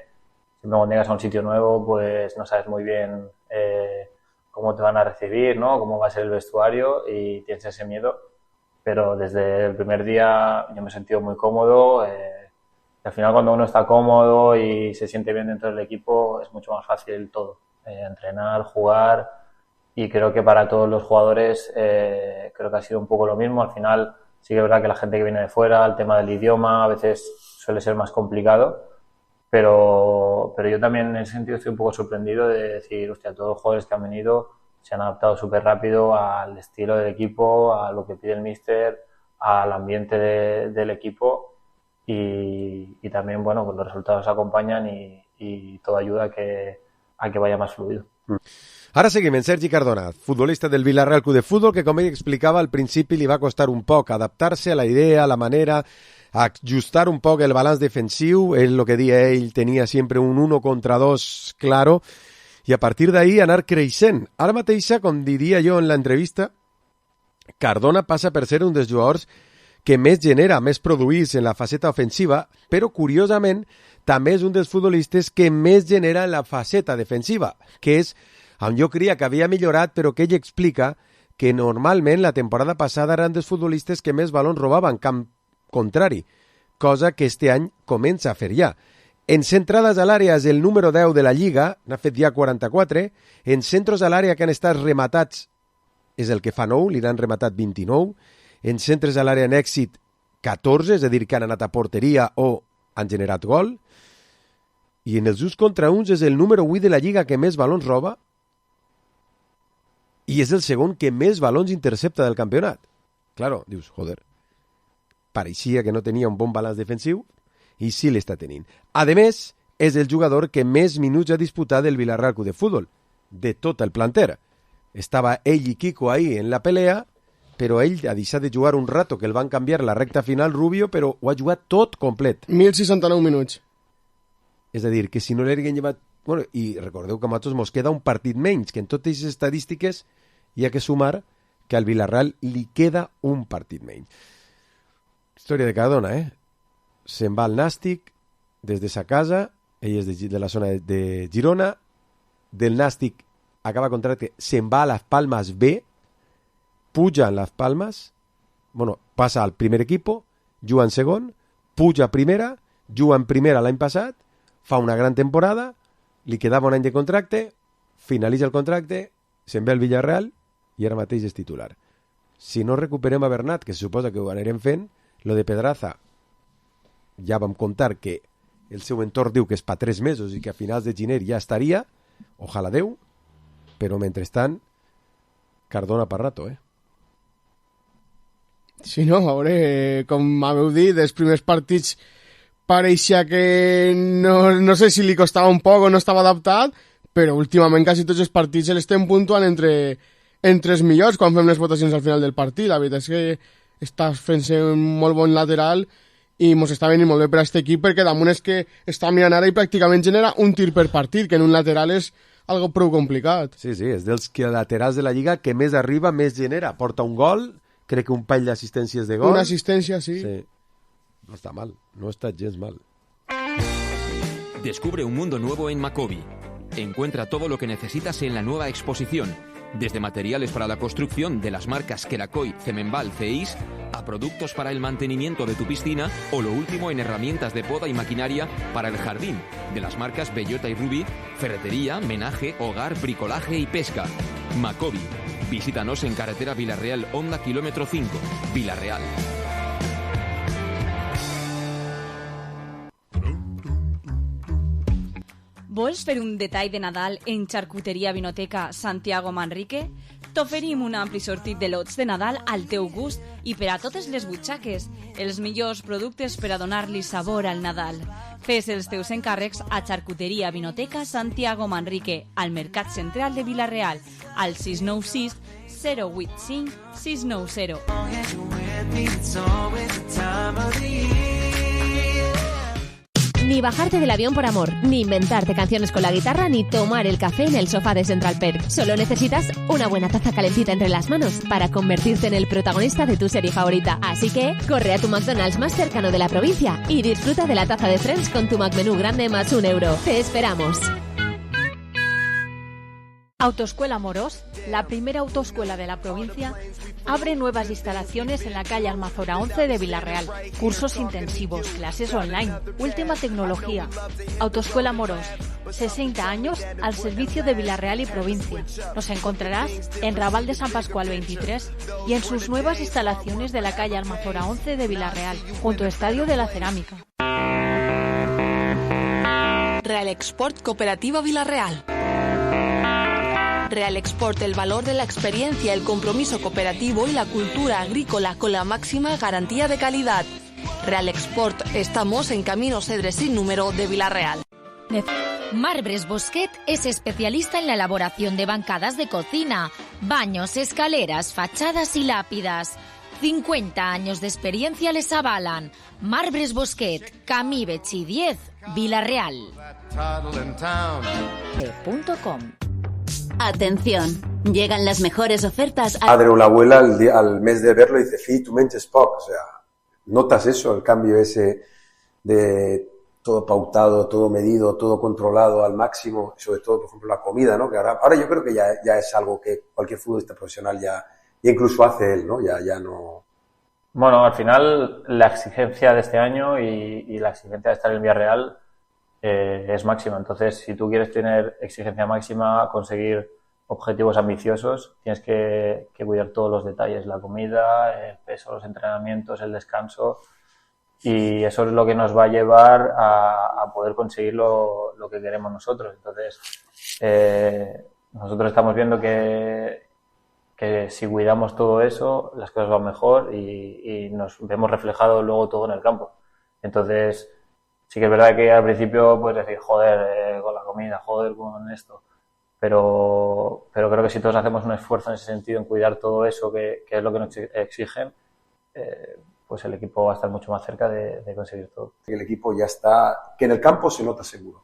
siempre cuando llegas a un sitio nuevo, pues no sabes muy bien cómo te van a recibir, ¿no? Cómo va a ser el vestuario y tienes ese miedo. Pero desde el primer día yo me he sentido muy cómodo. Al final cuando uno está cómodo y se siente bien dentro del equipo es mucho más fácil todo. Entrenar, jugar, y creo que para todos los jugadores creo que ha sido un poco lo mismo. Al final sí que es verdad que la gente que viene de fuera, el tema del idioma a veces suele ser más complicado, pero yo también en ese sentido estoy un poco sorprendido de decir, hostia, todos los jugadores que han venido se han adaptado súper rápido al estilo del equipo, a lo que pide el míster, al ambiente del equipo y también, bueno, pues los resultados acompañan y todo ayuda a que vaya más fluido. Ara seguim en Sergi Cardona, futbolista del Villarreal Club de Fútbol, que com ell explicava al principi li va costar un poc adaptar-se a la idea, a la manera, a ajustar un poc el balanç defensiu. Ell, lo que dia ell, tenia sempre un 1 contra 2 claro, i a partir d'ahí anar creixent. Ara mateixa, com diria jo en l'entrevista, Cardona passa per ser un dels jugadors que més genera, més produís en la faceta ofensiva, però curiosament també és un dels futbolistes que més genera en la faceta defensiva, que és on jo creia que havia millorat, però que ell explica que normalment la temporada passada eren dels futbolistes que més balons robaven, camp contrari, cosa que este any comença a fer ja. En centrades a l'àrea és el número 10 de la Lliga, n'ha fet ja 44, en centros a l'àrea que han estat rematats és el que fa 9, li n'han rematat 29, en centres a l'àrea en èxit 14, és a dir, que han anat a porteria o han generat gol, i en els 1 contra 1 és el número 8 de la Lliga que més balons roba, i és el segon que més balons intercepta del campionat. Claro, dius, joder, pareixia que no tenia un bon balanç defensiu i sí l'està tenint. A més, és el jugador que més minuts ha disputat del Villarreal Club de Fútbol, de tot el planter. Estava ell i Kiko ahí en la pelea, però ell ha deixat de jugar un rato, que el van canviar la recta final Rubio, però ho ha jugat tot complet. 1.069 minuts. És a dir, que si no l'haguessin llevat... Bueno, i recordeu que a nosaltres mos queda un partit menys, que en totes aquestes estadístiques hi ha que sumar que al Villarreal li queda un partit menys. Història de Cardona, Se'n va al Nàstic des de sa casa, ell és de la zona de Girona, del Nàstic acaba contracte, se'n va a Las Palmas B, puja en Las Palmas, bueno, passa al primer equipo, juga en segon, puja a primera, juga en primera l'any passat, fa una gran temporada, li quedava un any de contracte, finalitza el contracte, se'n ve al Villarreal i ara mateix és titular. Si no recuperem a Bernat, que se suposa que ho anirem fent, lo de Pedraza, ja vam contar que el seu entorn diu que és per 3 mesos i que a finals de gener ja estaria, ojalà Déu, però mentrestant, Cardona per rato, Sí, no, a veure, com haveu dit, dels primers partits pareixia que no sé si li costava un poc o no estava adaptat, però últimament quasi tots els partits l'estem puntuant entre els millors quan fem les votacions al final del partit. La veritat és que està fent-se un molt bon lateral i mos està venint molt bé per a aquest equip perquè damunt és que està mirant ara i pràcticament genera un tir per partit, que en un lateral és algo prou complicat. Sí, és dels laterals de la Lliga que més arriba, més genera. Porta un gol, crec que un parell d'assistències de gol. Una assistència, sí. No está mal, no está gens mal. Descubre un mundo nuevo en Macobi. Encuentra todo lo que necesitas en la nueva exposición, desde materiales para la construcción de las marcas Kerakoy, Cemenbal, Ceis, a productos para el mantenimiento de tu piscina o lo último en herramientas de poda y maquinaria para el jardín, de las marcas Bellota y Ruby, ferretería, menaje, hogar, bricolaje y pesca. Macobi. Visítanos en carretera Villarreal, Honda kilómetro 5, Villarreal. Vols fer un detall de Nadal en Xarcuteria Vinoteca Santiago Manrique? T'oferim un ampli sortit de lots de Nadal al teu gust i per a totes les butxaques, els millors productes per a donar-li sabor al Nadal. Fes els teus encàrrecs a Xarcuteria Vinoteca Santiago Manrique, al Mercat Central de Vila-real, al 696 085 690. Ni bajarte del avión por amor, ni inventarte canciones con la guitarra, ni tomar el café en el sofá de Central Perk. Solo necesitas una buena taza calentita entre las manos para convertirte en el protagonista de tu serie favorita. Así que corre a tu McDonald's más cercano de la provincia y disfruta de la taza de Friends con tu McMenú grande más €1. ¡Te esperamos! Autoescuela Morós, la primera autoescuela de la provincia, abre nuevas instalaciones en la calle Almazora 11 de Vila-real. Cursos intensivos, clases online, última tecnología. Autoescuela Morós, 60 años al servicio de Vila-real y provincia. Nos encontrarás en Raval de San Pascual 23 y en sus nuevas instalaciones de la calle Almazora 11 de Vila-real, junto al Estadio de la Cerámica. Real Export Cooperativa Vila-real. Real Export, el valor de la experiencia, el compromiso cooperativo y la cultura agrícola con la máxima garantía de calidad. Real Export, estamos en Camino Cedres sin número de Vila-real. Marbres Bosquet es especialista en la elaboración de bancadas de cocina, baños, escaleras, fachadas y lápidas. 50 años de experiencia les avalan. Marbres Bosquet, Camí Betxí 10, Vila-real. .com. Atención, llegan las mejores ofertas. Padre o la abuela al mes de verlo dice, fi, tu menges poc, o sea, notas eso, el cambio ese de todo pautado, todo medido, todo controlado al máximo, sobre todo, por ejemplo, la comida, ¿no? Que ahora yo creo que ya es algo que cualquier futbolista profesional ya incluso hace él, ¿no? Ya no... Bueno, al final la exigencia de este año y la exigencia de estar en Villarreal es máxima. Entonces, si tú quieres tener exigencia máxima, conseguir objetivos ambiciosos, tienes que cuidar todos los detalles, la comida, el peso, los entrenamientos, el descanso, y eso es lo que nos va a llevar a poder conseguir lo que queremos nosotros. Entonces, nosotros estamos viendo que si cuidamos todo eso, las cosas van mejor y nos vemos reflejado luego todo en el campo. Entonces, sí que es verdad que al principio puedes decir, joder, con la comida, joder, con esto. Pero creo que si todos hacemos un esfuerzo en ese sentido, en cuidar todo eso, que es lo que nos exigen, pues el equipo va a estar mucho más cerca de conseguir todo. El equipo ya está, que en el campo se nota seguro.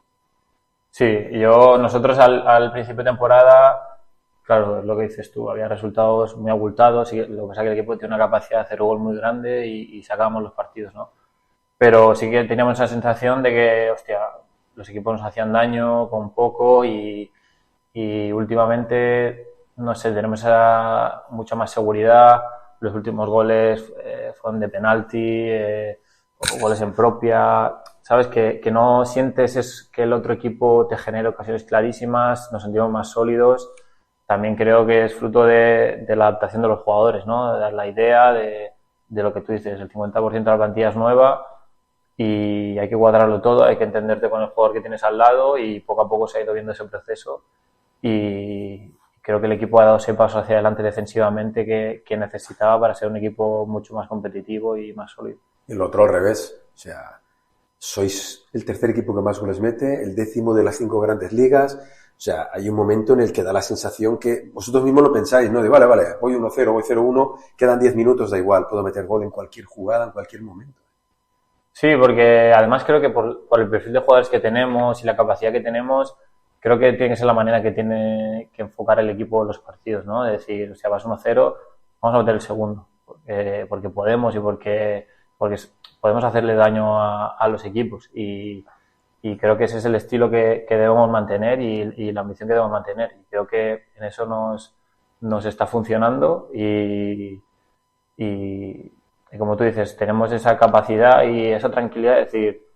Sí, nosotros al principio de temporada, claro, es lo que dices tú, había resultados muy abultados, y lo que pasa es que el equipo tiene una capacidad de hacer gol muy grande y sacábamos los partidos, ¿no? Pero sí que teníamos esa sensación de que, hostia, los equipos nos hacían daño con poco y últimamente, no sé, tenemos mucha más seguridad. Los últimos goles fueron de penalti, goles en propia. Sabes que no sientes que el otro equipo te genere ocasiones clarísimas, nos sentimos más sólidos. También creo que es fruto de la adaptación de los jugadores, ¿no? De dar la idea de lo que tú dices, el 50% de la plantilla es nueva y hay que cuadrarlo todo, hay que entenderte con el jugador que tienes al lado y poco a poco se ha ido viendo ese proceso y creo que el equipo ha dado ese paso hacia adelante defensivamente que necesitaba para ser un equipo mucho más competitivo y más sólido. Y el otro al revés, o sea, sois el tercer equipo que más goles mete, el 10º de las 5 grandes ligas, o sea, hay un momento en el que da la sensación que vosotros mismos lo pensáis, ¿no? De vale, voy 1-0, voy 0-1, quedan 10 minutos, da igual, puedo meter gol en cualquier jugada, en cualquier momento. O Sí, porque además creo que por el perfil de jugadores que tenemos y la capacidad que tenemos, creo que tiene que ser la manera que tiene que enfocar el equipo los partidos, ¿no? Es decir, o sea, vas 1-0, vamos a meter el segundo, porque podemos y porque podemos hacerle daño a los equipos y creo que ese es el estilo que debemos mantener y la ambición que debemos mantener. Y creo que en eso nos está funcionando y como tú dices, tenemos esa capacidad y esa tranquilidad de decir,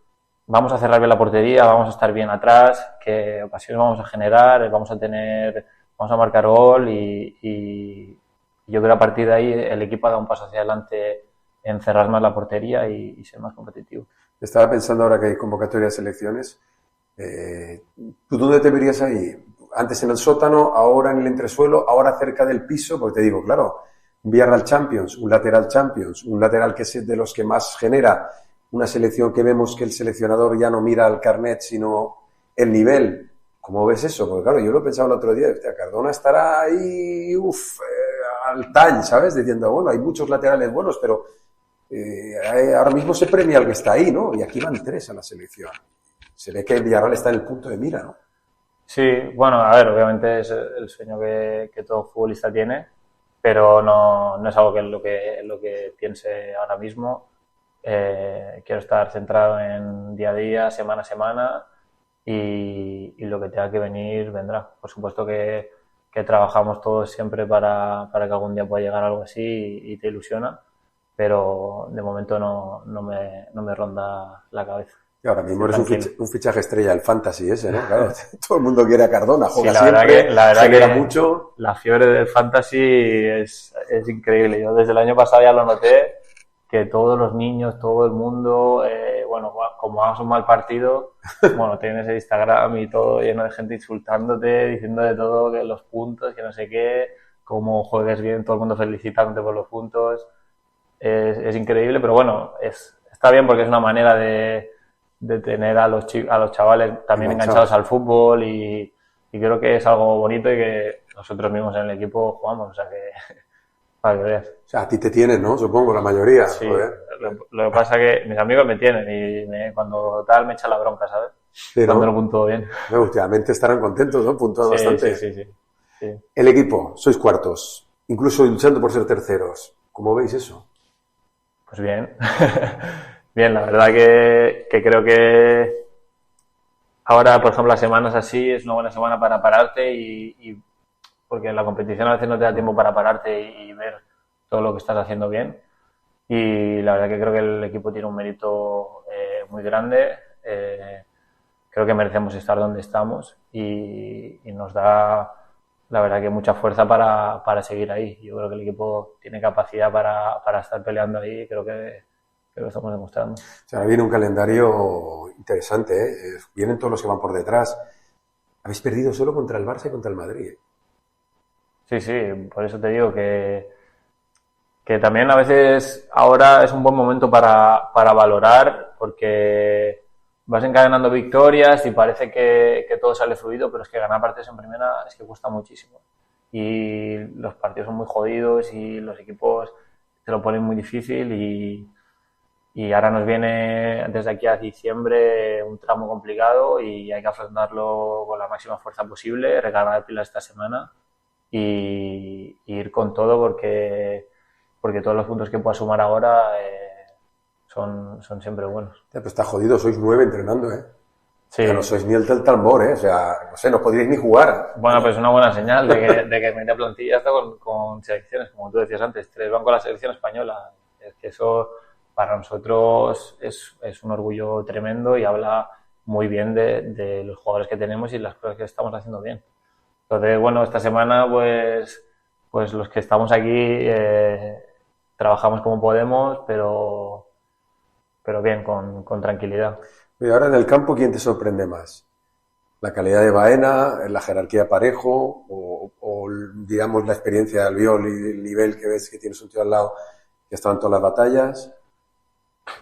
vamos a cerrar bien la portería, vamos a estar bien atrás, que ocasiones vamos a generar, vamos a marcar gol y yo creo que a partir de ahí el equipo ha dado un paso hacia adelante en cerrar más la portería y ser más competitivo. Estaba pensando ahora que hay convocatoria de selecciones, ¿tú dónde te verías ahí? Antes en el sótano, ahora en el entresuelo, ahora cerca del piso, porque te digo, claro, un Villarreal Champions, un lateral Champions, un lateral que es de los que más genera, una selección que vemos que el seleccionador ya no mira al carnet, sino el nivel. ¿Cómo ves eso? Porque claro, yo lo pensaba el otro día, Cardona estará ahí, al tall, ¿sabes? Diciendo, bueno, hay muchos laterales buenos, pero ahora mismo se premia al que está ahí, ¿no? Y aquí van 3 a la selección. Se ve que el Villarreal está en el punto de mira, ¿no? Sí, bueno, a ver, obviamente es el sueño que todo futbolista tiene, pero no es algo que lo que piense ahora mismo. Quiero estar centrado en día a día, semana a semana y lo que tenga que venir vendrá. Por supuesto que trabajamos todos siempre para que algún día pueda llegar algo así y te ilusiona, pero de momento no me ronda la cabeza. Y ahora mismo eres un fichaje estrella del fantasy ese, ¿no? Claro, todo el mundo quiere a Cardona, juega sí, la siempre, verdad genera que mucho. La fiebre del fantasy es increíble. Yo desde el año pasado ya lo noté, que todos los niños, todo el mundo, bueno, como vamos a un mal partido, bueno, tienes el Instagram y todo lleno de gente insultándote, diciendo de todo, que los puntos, que no sé qué, cómo juegues bien, todo el mundo felicitándote por los puntos. Es increíble, pero bueno, está bien porque es una manera de tener a los chavales también enganchados al fútbol y creo que es algo bonito y que nosotros mismos en el equipo jugamos, o sea que para que veas. O sea, a ti te tienen, ¿no? Supongo, la mayoría. Sí, lo que pasa es que mis amigos me tienen y cuando tal me echan la bronca, ¿sabes? Sí, cuando ¿no? lo puntúo bien. Últimamente estarán contentos, ¿no? Puntuado bastante. Sí. El equipo, sois cuartos, incluso luchando por ser terceros. ¿Cómo veis eso? Pues bien. Bien, la verdad que creo que ahora, por ejemplo, las semanas así es una buena semana para pararte y porque en la competición a veces no te da tiempo para pararte y ver todo lo que estás haciendo bien. Y la verdad que creo que el equipo tiene un mérito muy grande. Creo que merecemos estar donde estamos y nos da, la verdad que mucha fuerza para seguir ahí. Yo creo que el equipo tiene capacidad para estar peleando ahí y creo que lo estamos demostrando. O sea, ahora viene un calendario interesante, ¿eh? Vienen todos los que van por detrás. Habéis perdido solo contra el Barça y contra el Madrid. Sí, por eso te digo que también a veces ahora es un buen momento para valorar porque vas encadenando victorias y parece que todo sale fluido, pero es que ganar partidos en primera es que cuesta muchísimo. Y los partidos son muy jodidos y los equipos te lo ponen muy difícil y ahora nos viene desde aquí a diciembre un tramo complicado y hay que afrontarlo con la máxima fuerza posible, recargar pilas esta semana y ir con todo porque todos los puntos que pueda sumar ahora son siempre buenos. Ya, pues está jodido, sois 9 entrenando, ¿eh? Sí. Ya no sois ni el del tambor, ¿eh? O sea, no sé, no podríais ni jugar. Bueno, pues es una buena señal de que media plantilla está con selecciones, como tú decías antes, 3 van con la selección española. Es que eso para nosotros es un orgullo tremendo y habla muy bien de los jugadores que tenemos y las cosas que estamos haciendo bien. Entonces, bueno, esta semana pues los que estamos aquí trabajamos como podemos, pero bien, con tranquilidad. Y ahora en el campo, ¿quién te sorprende más? ¿La calidad de Baena, la jerarquía Parejo o digamos la experiencia de Albiol y el nivel que ves que tienes un tío al lado que está en todas las batallas?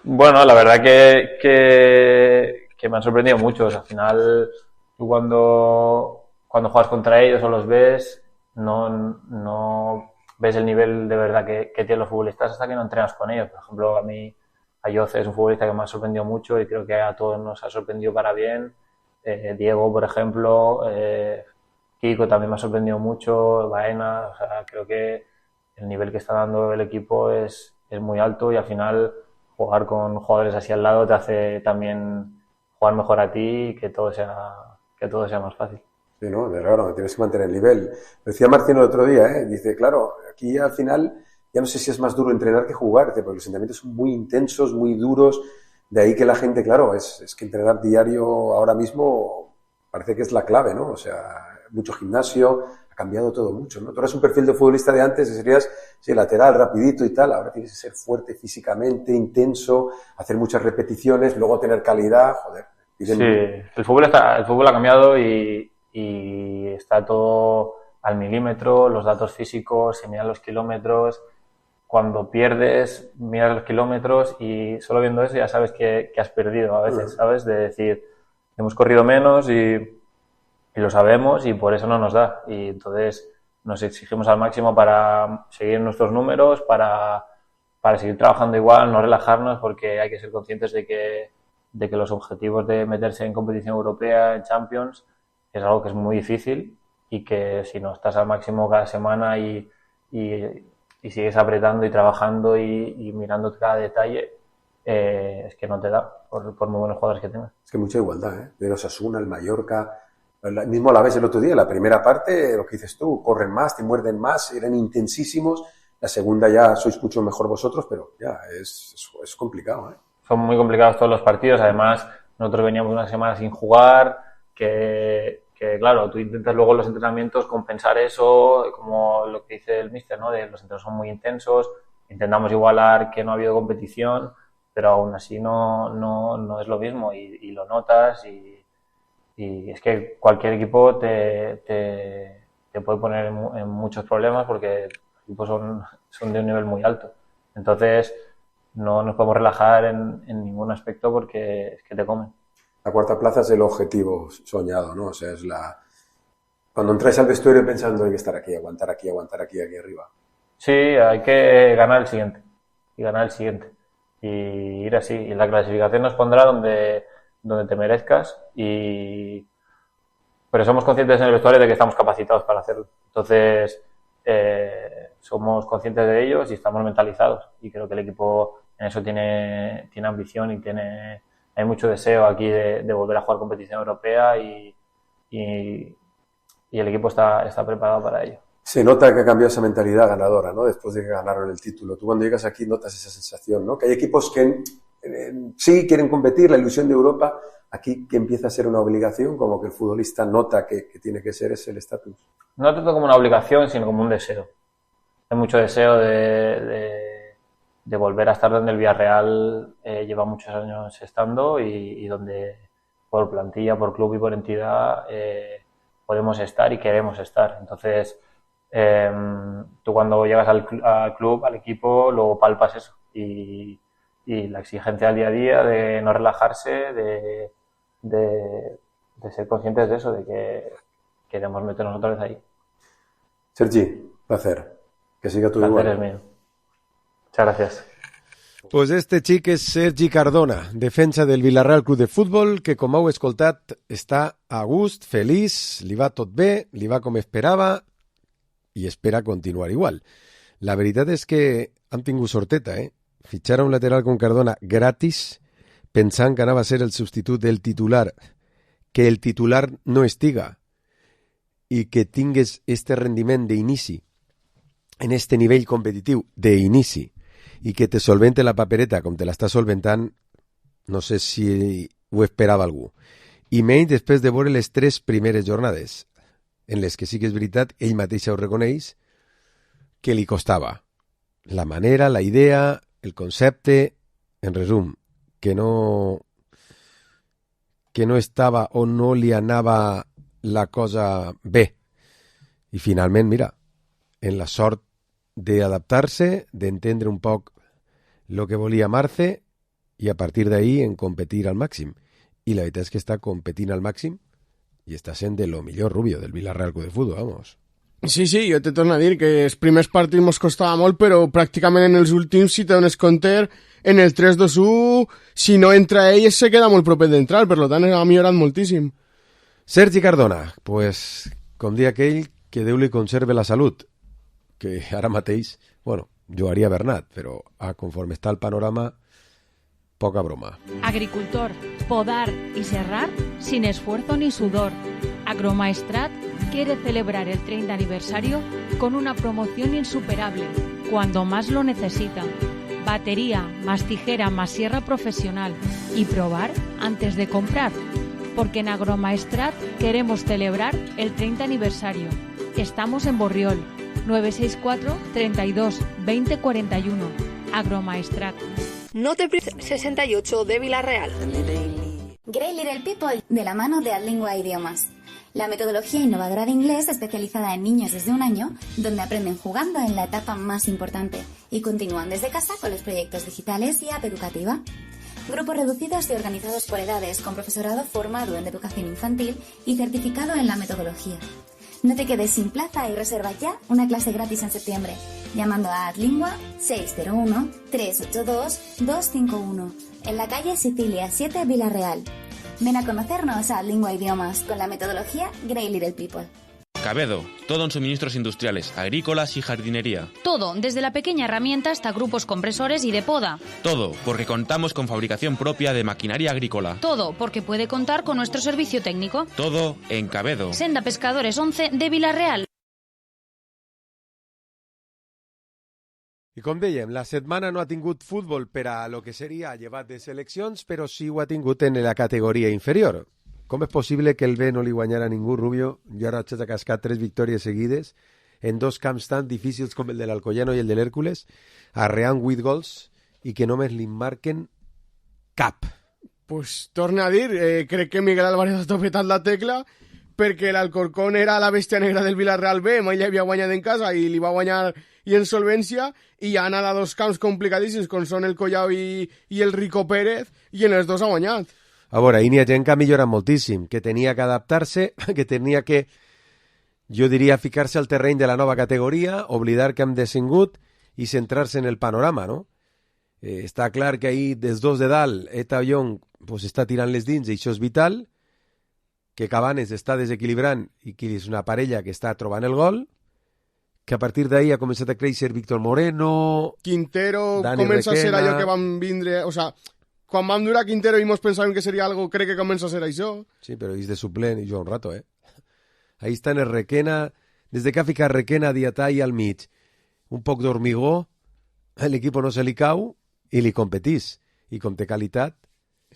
Bueno, la verdad que me han sorprendido mucho. O sea, al final, tú cuando juegas contra ellos o los ves, no ves el nivel de verdad que tienen los futbolistas hasta que no entrenas con ellos. Por ejemplo, a mí Ayoce es un futbolista que me ha sorprendido mucho y creo que a todos nos ha sorprendido para bien. Diego, por ejemplo, Kiko también me ha sorprendido mucho, Baena, o sea, creo que el nivel que está dando el equipo es muy alto y al final jugar con jugadores así al lado te hace también jugar mejor a ti y que todo sea más fácil. Sí, ¿no? Claro, tienes que mantener el nivel. Decía Martín el otro día, dice, claro, aquí al final ya no sé si es más duro entrenar que jugar, porque los entrenamientos son muy intensos, muy duros, de ahí que la gente, claro, es que entrenar diario ahora mismo parece que es la clave, ¿no? O sea, mucho gimnasio, ha cambiado todo mucho, ¿no? Tú eres un perfil de futbolista de antes, serías lateral, rapidito y tal, ahora tienes que ser fuerte físicamente, intenso, hacer muchas repeticiones, luego tener calidad, joder. Sí, el fútbol ha cambiado y está todo al milímetro, los datos físicos, se miran los kilómetros. Cuando pierdes, miras los kilómetros y solo viendo eso ya sabes que has perdido a veces, ¿sabes? De decir, hemos corrido menos y lo sabemos y por eso no nos da. Y entonces nos exigimos al máximo para seguir nuestros números, para seguir trabajando igual, no relajarnos, porque hay que ser conscientes de que los objetivos de meterse en competición europea, en Champions, es algo que es muy difícil y que si no estás al máximo cada semana y sigues apretando y trabajando y mirando cada detalle, es que no te da por muy buenos jugadores que tengas. Es que mucha igualdad, de Osasuna, el Mallorca, mismo la ves el otro día, la primera parte, lo que dices tú, corren más, te muerden más, eran intensísimos, la segunda ya sois mucho mejor vosotros, pero ya es complicado, Son muy complicados todos los partidos, además nosotros veníamos una semana sin jugar, que claro, tú intentas luego en los entrenamientos compensar eso, como lo que dice el míster, ¿no? De los entrenamientos son muy intensos, intentamos igualar que no ha habido competición, pero aún así no es lo mismo y lo notas y es que cualquier equipo te puede poner en muchos problemas porque los equipos son de un nivel muy alto. Entonces no nos podemos relajar en ningún aspecto porque es que te comen. La cuarta plaza es el objetivo soñado, ¿no? O sea, es cuando entráis al vestuario pensando hay que estar aquí, aguantar aquí arriba. Sí, hay que ganar el siguiente. Y ir así. Y la clasificación nos pondrá donde te merezcas pero somos conscientes en el vestuario de que estamos capacitados para hacerlo. Entonces, somos conscientes de ellos y estamos mentalizados. Y creo que el equipo en eso tiene ambición y hay mucho deseo aquí de volver a jugar competición europea y el equipo está preparado para ello. Se nota que ha cambiado esa mentalidad ganadora, ¿no? Después de que ganaron el título. Tú cuando llegas aquí notas esa sensación, ¿no? Que hay equipos que sí quieren competir, la ilusión de Europa, aquí que empieza a ser una obligación, como que el futbolista nota que tiene que ser ese el estatus. No tanto como una obligación, sino como un deseo. Hay mucho deseo de volver a estar donde el Villarreal lleva muchos años estando y donde por plantilla, por club y por entidad podemos estar y queremos estar. Entonces, tú cuando llegas al club, al equipo, luego palpas eso y la exigencia al día a día de no relajarse, de ser conscientes de eso, de que queremos meternos otra vez ahí. Sergi, placer. Que siga tu igual. Placer es mío. Muchas gracias. Pues este xic és Sergi Cardona, defensa del Villarreal Club de Futbol, que com heu escoltat està a gust, feliç, li va tot bé, li va com esperava i espera continuar igual. La veritat és que han tingut sorteta, Fitxar a un lateral com Cardona gratis, pensant que anava a ser el substitut del titular, que el titular no estiga i que tingues este rendiment d'inici en este nivell competitiu d'inici i que te solvente la papereta com te l'està solventant, no sé si ho esperava algú. I menys després de veure les 3 primeres jornades, en les que sí que és veritat, ell mateix ho reconeix, que li costava. La manera, la idea, el concepte, en resum, que no estava o no li anava la cosa bé. I finalment, mira, en la sort d'adaptar-se, d'entendre un poc el que volia Marce i a partir d'ahí en competir al màxim. I la veritat és que està competint al màxim i està sent de lo millor Rubio del Villarreal Club de Futbol, vamos. Sí, jo te torno a dir que els primers partits mos costava molt, però pràcticament en els últims, si te dones compte, en el 3-2-1, si no entra ell, se queda molt proper d'entrar, per tant ha millorat moltíssim. Sergi Cardona, pues, com dia aquell, que Déu li conserve la salut, que ara mateix, bueno, jugaria Bernat, però conforme està el panorama, poca broma. Agricultor, podar y serrar sin esfuerzo ni sudor. Agromaestrat quiere celebrar el 30 aniversario con una promoción insuperable, cuando más lo necesita. Batería, más tijera, más sierra profesional. Y probar antes de comprar. Porque en Agromaestrat queremos celebrar el 30 aniversario. Estamos en Borriol, 964 32 20 41. Agromaestrat. No te 68 de Villarreal. Grey Little People, de la mano de Adlingua Idiomas. La metodología innovadora de inglés especializada en niños desde 1 año, donde aprenden jugando en la etapa más importante y continúan desde casa con los proyectos digitales y app educativa. Grupos reducidos y organizados por edades, con profesorado formado en educación infantil y certificado en la metodología. No te quedes sin plaza y reserva ya una clase gratis en septiembre, llamando a Adlingua 601-382-251, en la calle Sicilia 7, Villarreal. Ven a conocernos a Adlingua Idiomas con la metodología Grey Little People. Cabedo, todo en suministros industriales, agrícolas y jardinería. Todo, desde la pequeña herramienta hasta grupos compresores y de poda. Todo, porque contamos con fabricación propia de maquinaria agrícola. Todo, porque puede contar con nuestro servicio técnico. Todo en Cabedo. Senda Pescadores 11 de Villarreal. I com dèiem, la setmana no ha tingut futbol per a lo que seria llevat de seleccions, però sí ho ha tingut en la categoria inferior. Com és possible que el B no li guanyara a ningú, Rubio? I ara ha cascat 3 victòries seguides en 2 camps tan difícils com el de l'Alcoyano i el de l'Hèrcules, arreant 8 gols i que només li marquen cap. Pues torna a dir, crec que Miguel Álvarez ha topetat la tecla, perquè l'Alcorcón era la bèstia negra del Villarreal B, mai li havia guanyat en casa i li va guanyar i en solvència, i ha anat a 2 camps complicadíssims, com són el Collao i el Rico Pérez, i en els 2 ha guanyat. A veure, hi ha gent que ha millorat moltíssim, que tenia que adaptar-se, que tenia que, jo diria, ficar-se al terreny de la nova categoria, oblidar que hem descengut i centrar-se en el panorama, no? Està clar que ahir, des 2 de dalt, Eta Young pues, està tirant les dins, i això és vital, que Cabanes està desequilibrant i que és una parella que està trobant el gol, que a partir d'ahir ha començat a créixer Víctor Moreno, Quintero, Dani comença Requena. a ser allò que vam vindre... O sea, quan vam durar Quintero i mos pensàvem que seria algo, crec que comença a ser això. Sí, però és de suplent i juga un rato, Ahí està en el Requena, des de que ha ficat Requena, Diatà i al mig, un poc d'hormigó, l'equip no se li cau i li competís. I com té qualitat,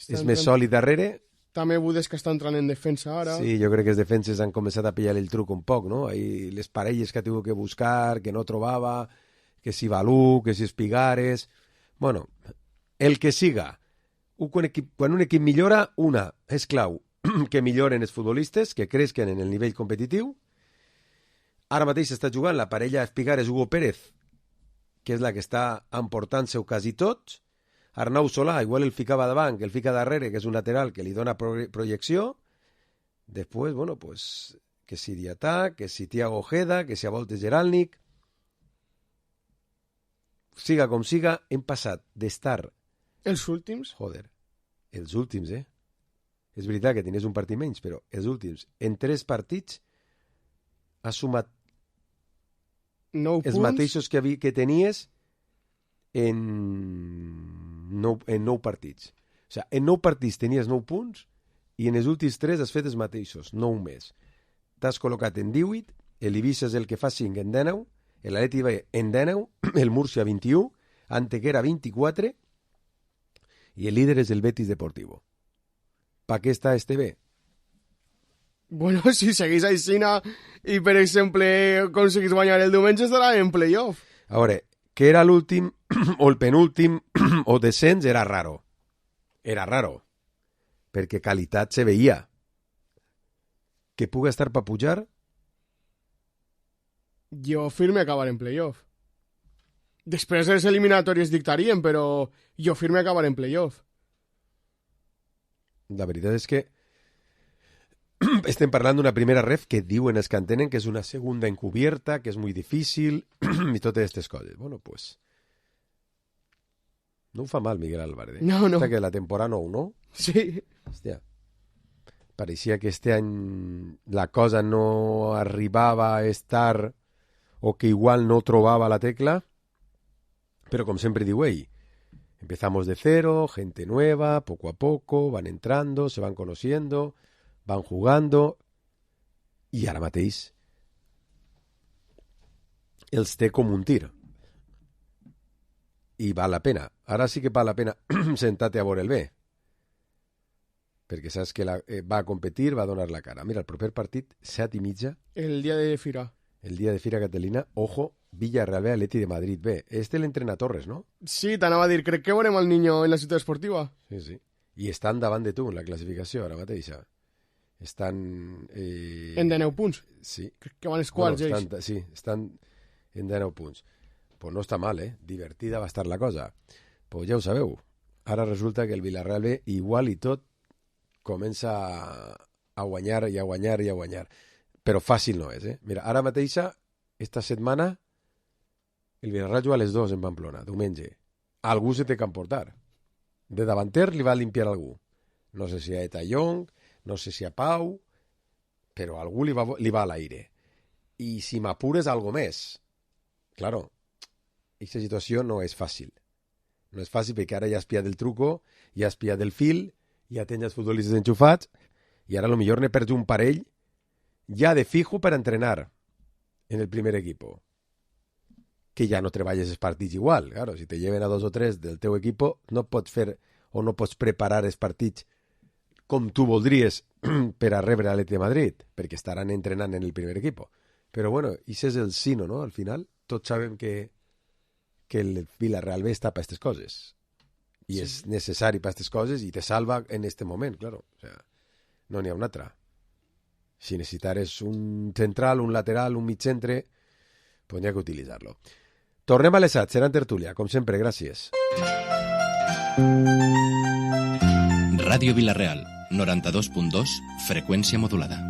és més sòlid darrere. També Budes, que està entrant en defensa ara. Sí, jo crec que els defenses han començat a pillar el truc un poc, no? Ahí les parelles que ha tingut que buscar, que no trobava, que si Balú, que si Espigares... Bueno, el que siga. Quan un equip millora, és clau que milloren els futbolistes, que creixen en el nivell competitiu. Ara mateix està jugant la parella Espigares-Hugo Pérez, que és la que està emportant-se-ho quasi tots. Arnau Solà, igual el ficava davant, que el fica darrere, que és un lateral que li dona projecció. Després, bueno, pues, que si Diatà, que si Thiago Ojeda, que si a voltes Geralnik. Siga com siga, hem passat d'estar... Els últims? Joder, els últims, És veritat que tenies un partit menys, però els últims, en 3 partits, has sumat 9 els punts. mateixos que tenies en 9 partits. O sigui, en 9 partits tenies 9 punts i en els últims 3 has fet els mateixos, 9 més. T'has col·locat en 18, l'Ibissa és el que fa 5 en 19, l'Atleti B en 19, el Múrcia 21, Antequera 24 i el líder és el Betis Deportivo. Per què està este bé? Bueno, si seguís aixina i, per exemple, aconseguís guanyar el diumenge, estarà en playoff. A veure, que era l'últim o el penúltim o descens era raro. Era raro. Perquè qualitat se veia. Que pugui estar per pujar? Jo firme acabar en playoff. Després les eliminatòries dictarien, però jo firme acabar en playoff. La veritat és que estem parlant d'una primera ref que diuen els que entenen que és una segunda encubierta, que és molt difícil, i totes aquestes coses. Bueno, pues... No ho fa mal Miguel Álvarez. No. Hasta que la temporada 9, no? Sí. Hòstia. Pareixia que este any la cosa no arribava a estar o que igual no trobava la tecla, pero como siempre digo, empezamos de cero, gente nueva, poco a poco, van entrando, se van conociendo, van jugando, i ara mateix els té com un tir. I val la pena. Ara sí que val la pena sentar-te a veure el bé. Perquè saps que va a competir, va a donar la cara. Mira, el proper partit, 7:30. El dia de Fira. El dia de Fira Catalina. Ojo, Villarreal B, Atleti de Madrid B. L'entrena Torres, no? Sí, t'anava a dir, crec que veurem el niño en la ciutat esportiva. Sí. I estan davant de tu en la classificació, ara mateixa. Estan... En 19 punts? Sí. Crec que van els quarts, ells. Sí, estan en 19 punts. Pues no està mal, Divertida va estar la cosa. Pues ja ho sabeu. Ara resulta que el Villarreal B, igual i tot, comença a guanyar i a guanyar i a guanyar. Però fàcil no és, Mira, ara mateixa, esta setmana, el Villarreal juga a les 2 en Pamplona, diumenge. Algú se té que emportar. De davanter li va limpiar algú. No sé si a Eta Young, no sé si a Pau, però algú li va a l'aire. I si m'apures algo més, claro, aquesta situació no és fàcil. No és fàcil perquè ara ja has pillat el truco, ja has pillat el fil, ja tens els futbolistes enxufats, i ara potser ne perds un parell ja de fijo per entrenar en el primer equipo. Que ja no treballes els partits igual. Claro, si te lleven a 2 o 3 del teu equipo, no pots fer o no pots preparar els partits com tu voldries per a rebre l'Atleti de Madrid, perquè estaran entrenant en el primer equipo. Però bueno, això és el sino, no? Al final, tots sabem que el Villarreal B està per aquestes coses. I és necessari per aquestes coses i te salva en este moment, claro. O sea, no n'hi ha un altre. Si necessitares un central, un lateral, un mitcentre, pues n'hi ha que utilitzar-lo. Tornem a les 7, serà en tertúlia, com sempre, gràcies. Ràdio Vilareal, 92.2, freqüència modulada.